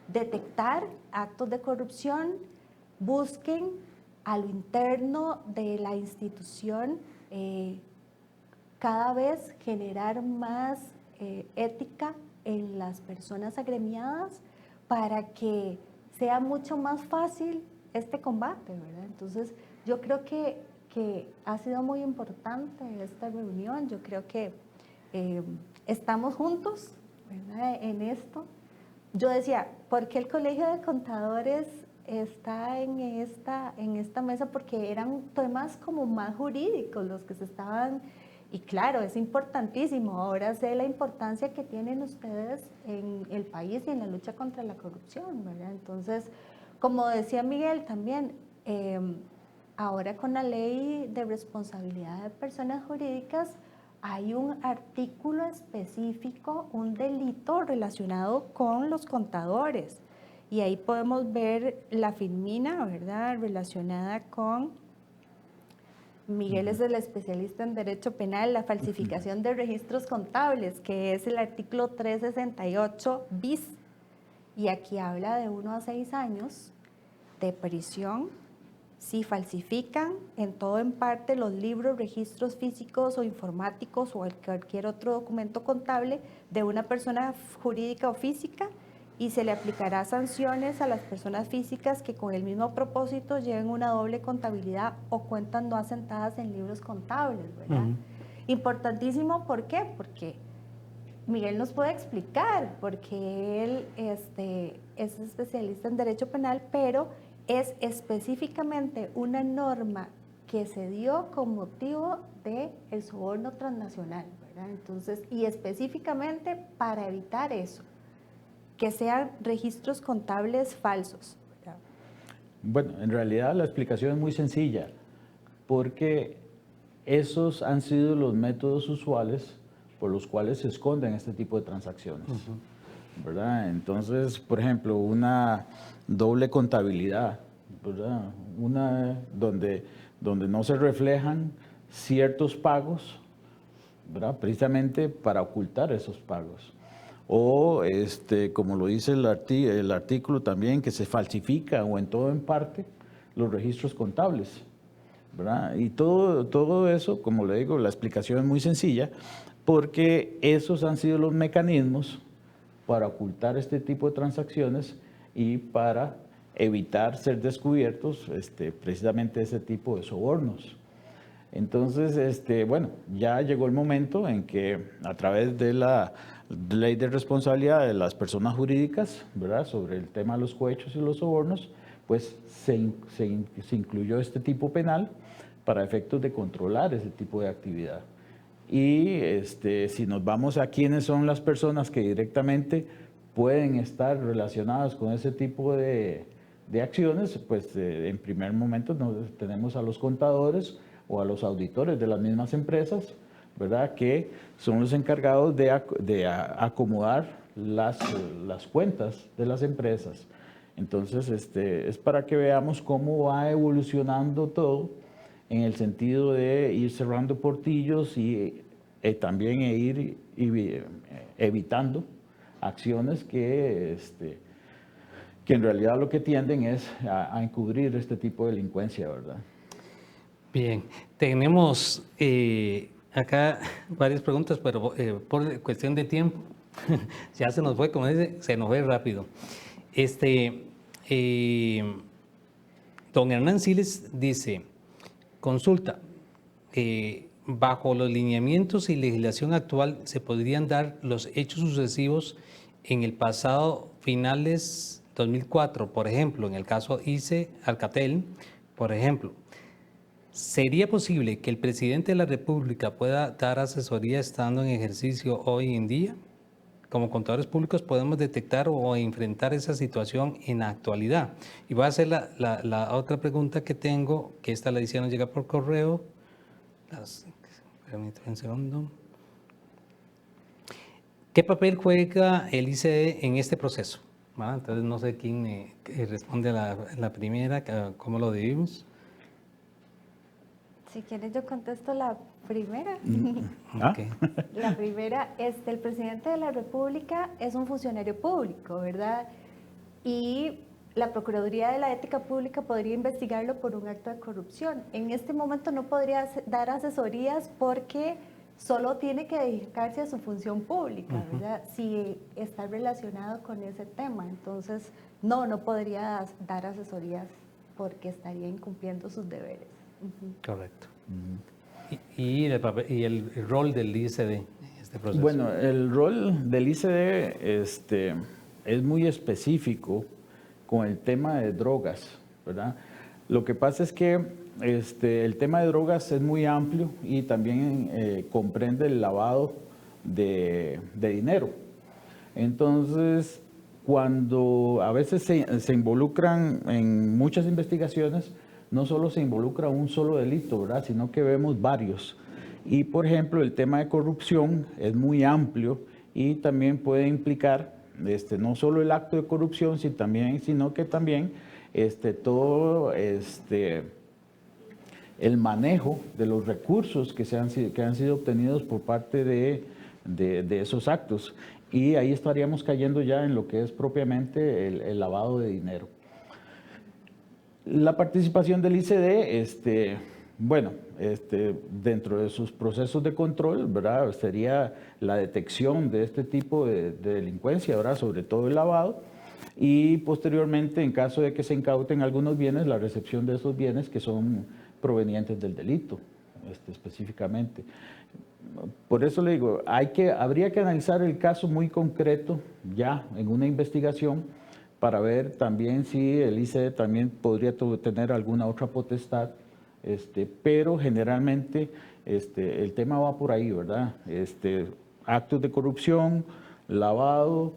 detectar actos de corrupción, busquen a lo interno de la institución cada vez generar más ética en las personas agremiadas para que sea mucho más fácil este combate, ¿verdad? Entonces, yo creo que ha sido muy importante esta reunión. Yo creo que estamos juntos, ¿verdad?, en esto. Yo decía, ¿por qué el Colegio de Contadores está en esta mesa? Porque eran temas como más jurídicos los que se estaban. Y claro, es importantísimo. Ahora sé la importancia que tienen ustedes en el país y en la lucha contra la corrupción, ¿verdad? Entonces, como decía Miguel también, ahora con la ley de responsabilidad de personas jurídicas hay un artículo específico, un delito relacionado con los contadores. Y ahí podemos ver la filmina, ¿verdad?, relacionada con... Miguel es el especialista en Derecho Penal, la falsificación de registros contables, que es el artículo 368 bis. Y aquí habla de 1 a 6 años de prisión si falsifican en todo o en parte los libros, registros físicos o informáticos o cualquier otro documento contable de una persona jurídica o física, y se le aplicará sanciones a las personas físicas que con el mismo propósito lleven una doble contabilidad o cuentas no asentadas en libros contables, ¿verdad? Importantísimo, ¿por qué? Porque Miguel nos puede explicar, porque él es especialista en Derecho Penal, pero es específicamente una norma que se dio con motivo del soborno transnacional, ¿verdad? Entonces, y específicamente para evitar eso, que sean registros contables falsos, ¿verdad? Bueno, en realidad la explicación es muy sencilla, porque esos han sido los métodos usuales por los cuales se esconden este tipo de transacciones, ¿verdad? Entonces, por ejemplo, una doble contabilidad, ¿verdad?, una donde no se reflejan ciertos pagos, ¿verdad? Precisamente para ocultar esos pagos. O, como lo dice el artículo también, que se falsifica o en todo o en parte los registros contables, ¿verdad? Y todo eso, como le digo, la explicación es muy sencilla, porque esos han sido los mecanismos para ocultar este tipo de transacciones y para evitar ser descubiertos precisamente ese tipo de sobornos. Entonces, bueno, ya llegó el momento en que a través de la Ley de Responsabilidad de las Personas Jurídicas, ¿verdad?, sobre el tema de los cohechos y los sobornos, pues se incluyó este tipo penal para efectos de controlar ese tipo de actividad. Y si nos vamos a quiénes son las personas que directamente pueden estar relacionadas con ese tipo de acciones, pues en primer momento tenemos a los contadores o a los auditores de las mismas empresas, ¿verdad?, que son los encargados de acomodar las cuentas de las empresas. Entonces, es para que veamos cómo va evolucionando todo en el sentido de ir cerrando portillos y también ir evitando acciones que en realidad lo que tienden es a encubrir este tipo de delincuencia, ¿verdad? Bien, tenemos acá varias preguntas, pero por cuestión de tiempo, ya se nos fue, como dice, se nos fue rápido. Don Hernán Siles dice, consulta, bajo los lineamientos y legislación actual, ¿se podrían dar los hechos sucesivos en el pasado finales 2004, por ejemplo, en el caso ICE Alcatel, por ejemplo? ¿Sería posible que el presidente de la República pueda dar asesoría estando en ejercicio hoy en día? Como contadores públicos podemos detectar o enfrentar esa situación en la actualidad. Y voy a hacer la otra pregunta que tengo, que esta la hicieron llegar por correo. Permítame un segundo. ¿Qué papel juega el ICD en este proceso? ¿Vale? Entonces no sé quién me responde la primera, ¿cómo lo dividimos? Si quieres yo contesto la primera. Okay. La primera, el presidente de la República es un funcionario público, ¿verdad? Y la Procuraduría de la Ética Pública podría investigarlo por un acto de corrupción. En este momento no podría dar asesorías porque solo tiene que dedicarse a su función pública, ¿verdad? Si está relacionado con ese tema. Entonces, no podría dar asesorías porque estaría incumpliendo sus deberes. Correcto. ¿Y el rol del ICD en este proceso? Bueno, el rol del ICD es muy específico con el tema de drogas, ¿verdad? Lo que pasa es que el tema de drogas es muy amplio y también comprende el lavado de dinero. Entonces, cuando a veces se involucran en muchas investigaciones, no solo se involucra un solo delito, ¿verdad?, sino que vemos varios. Y, por ejemplo, el tema de corrupción es muy amplio y también puede implicar no solo el acto de corrupción, sino que también todo el manejo de los recursos que han sido obtenidos por parte de esos actos. Y ahí estaríamos cayendo ya en lo que es propiamente el lavado de dinero. La participación del ICD, dentro de sus procesos de control, ¿verdad?, sería la detección de este tipo de delincuencia, ¿verdad?, sobre todo el lavado, y posteriormente, en caso de que se incauten algunos bienes, la recepción de esos bienes que son provenientes del delito, específicamente. Por eso le digo, habría que analizar el caso muy concreto ya en una investigación para ver también si el ICD también podría tener alguna otra potestad, pero generalmente el tema va por ahí, ¿verdad? Actos de corrupción, lavado,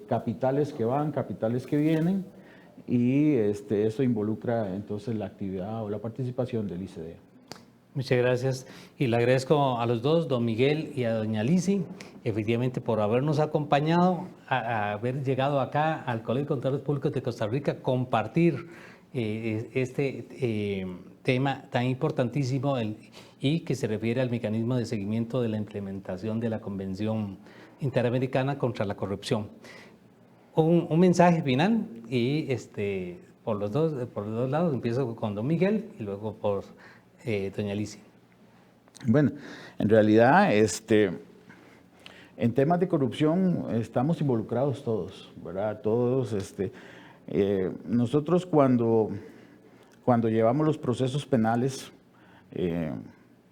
capitales que van, capitales que vienen, y eso involucra entonces la actividad o la participación del ICD. Muchas gracias y le agradezco a los dos, don Miguel y a doña Lisi, efectivamente por habernos acompañado, a haber llegado acá al Colegio de Contadores Públicos de Costa Rica, compartir este tema tan importantísimo y que se refiere al mecanismo de seguimiento de la implementación de la Convención Interamericana contra la Corrupción. Un mensaje final y por los dos lados, empiezo con don Miguel y luego por doña Alicia. Bueno, en realidad, en temas de corrupción estamos involucrados todos, ¿verdad? Todos, nosotros cuando llevamos los procesos penales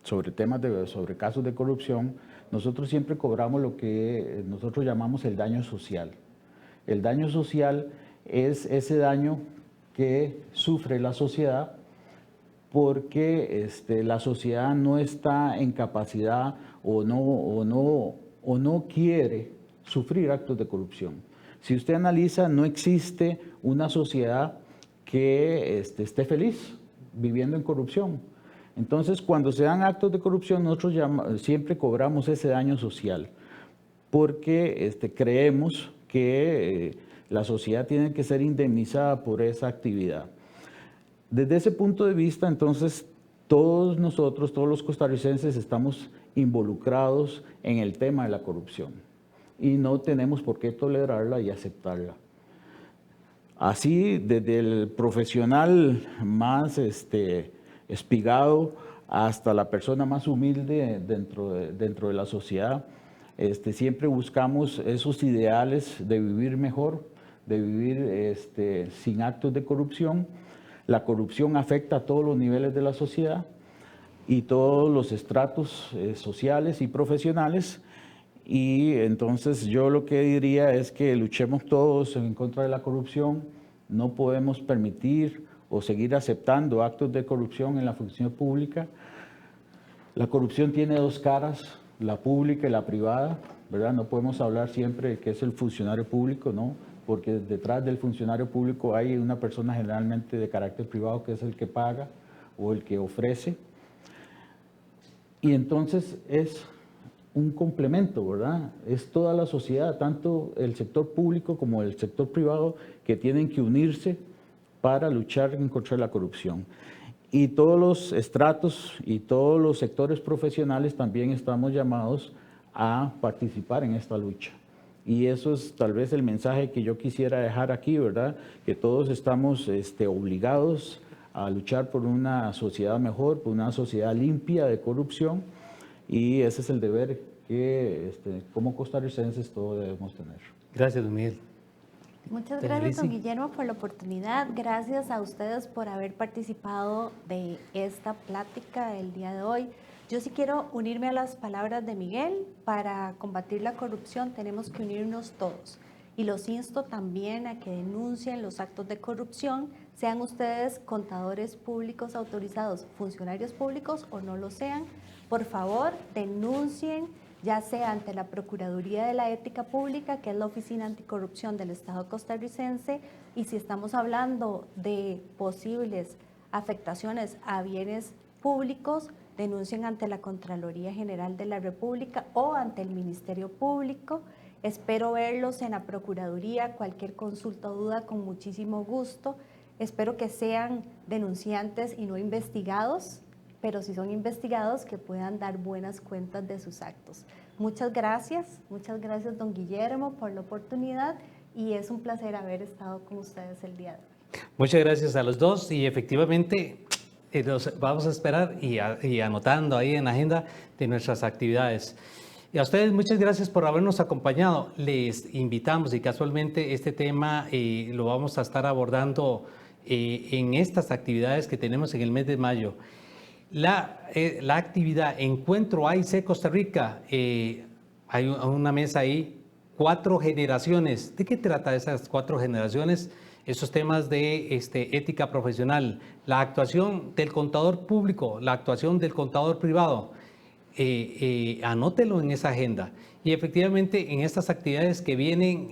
sobre casos de corrupción, nosotros siempre cobramos lo que nosotros llamamos el daño social. El daño social es ese daño que sufre la sociedad porque la sociedad no está en capacidad o no quiere sufrir actos de corrupción. Si usted analiza, no existe una sociedad que esté feliz viviendo en corrupción. Entonces, cuando se dan actos de corrupción, nosotros siempre cobramos ese daño social, porque creemos que la sociedad tiene que ser indemnizada por esa actividad. Desde ese punto de vista, entonces, todos nosotros, todos los costarricenses, estamos involucrados en el tema de la corrupción y no tenemos por qué tolerarla y aceptarla. Así, desde el profesional más espigado hasta la persona más humilde dentro de la sociedad, siempre buscamos esos ideales de vivir mejor, de vivir sin actos de corrupción. La corrupción afecta a todos los niveles de la sociedad y todos los estratos sociales y profesionales. Y entonces yo lo que diría es que luchemos todos en contra de la corrupción. No podemos permitir o seguir aceptando actos de corrupción en la función pública. La corrupción tiene dos caras, la pública y la privada, ¿verdad? No podemos hablar siempre de que es el funcionario público, ¿no? Porque detrás del funcionario público hay una persona generalmente de carácter privado que es el que paga o el que ofrece. Y entonces es un complemento, ¿verdad? Es toda la sociedad, tanto el sector público como el sector privado, que tienen que unirse para luchar en contra de la corrupción. Y todos los estratos y todos los sectores profesionales también estamos llamados a participar en esta lucha. Y eso es tal vez el mensaje que yo quisiera dejar aquí, ¿verdad? Que todos estamos obligados a luchar por una sociedad mejor, por una sociedad limpia de corrupción, y ese es el deber que como costarricenses todos debemos tener. Gracias, don Miguel. Muchas gracias, don Guillermo, por la oportunidad. Gracias a ustedes por haber participado de esta plática el día de hoy. Yo sí quiero unirme a las palabras de Miguel. Para combatir la corrupción tenemos que unirnos todos. Y los insto también a que denuncien los actos de corrupción, sean ustedes contadores públicos autorizados, funcionarios públicos o no lo sean. Por favor, denuncien, ya sea ante la Procuraduría de la Ética Pública, que es la Oficina Anticorrupción del Estado costarricense, y si estamos hablando de posibles afectaciones a bienes públicos, denuncien ante la Contraloría General de la República o ante el Ministerio Público. Espero verlos en la Procuraduría, cualquier consulta o duda con muchísimo gusto. Espero que sean denunciantes y no investigados, pero si son investigados, que puedan dar buenas cuentas de sus actos. Muchas gracias don Guillermo por la oportunidad y es un placer haber estado con ustedes el día de hoy. Muchas gracias a los dos y efectivamente los vamos a esperar y anotando ahí en la agenda de nuestras actividades. Y a ustedes muchas gracias por habernos acompañado. Les invitamos y casualmente este tema lo vamos a estar abordando en estas actividades que tenemos en el mes de mayo. La actividad Encuentro AIC Costa Rica, hay una mesa ahí, 4 generaciones. ¿De qué trata esas 4 generaciones? Esos temas de ética profesional, la actuación del contador público, la actuación del contador privado. Anótelo en esa agenda. Y efectivamente en estas actividades que vienen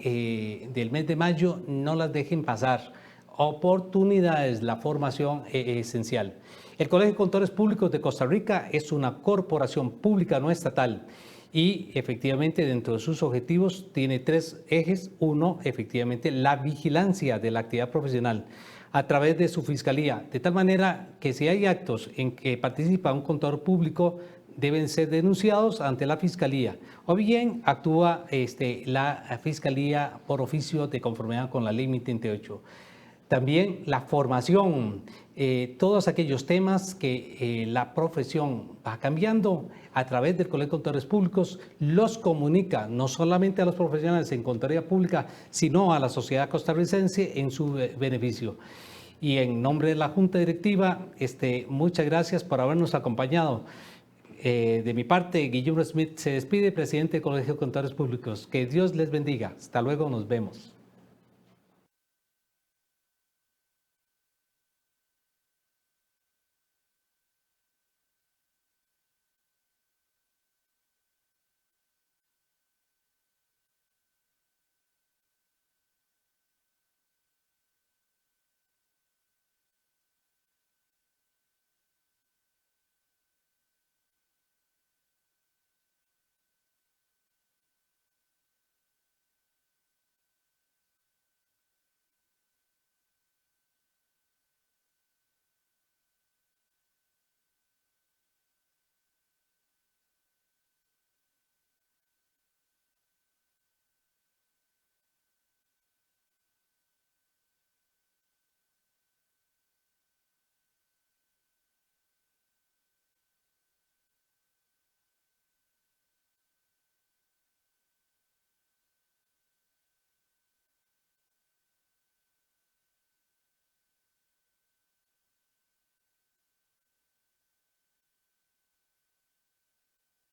del mes de mayo, no las dejen pasar. Oportunidades, la formación esencial. El Colegio de Contadores Públicos de Costa Rica es una corporación pública no estatal y efectivamente dentro de sus objetivos tiene 3 ejes. Uno, efectivamente, la vigilancia de la actividad profesional. a través de su fiscalía, de tal manera que si hay actos en que participa un contador público, deben ser denunciados ante la fiscalía, o bien actúa la fiscalía por oficio de conformidad con la ley 1038. También la formación, todos aquellos temas que la profesión va cambiando a través del Colegio de Contadores Públicos, los comunica no solamente a los profesionales en contaduría pública, sino a la sociedad costarricense en su beneficio. Y en nombre de la Junta Directiva, muchas gracias por habernos acompañado. De mi parte, Guillermo Smith se despide, presidente del Colegio de Contadores Públicos. Que Dios les bendiga. Hasta luego, nos vemos.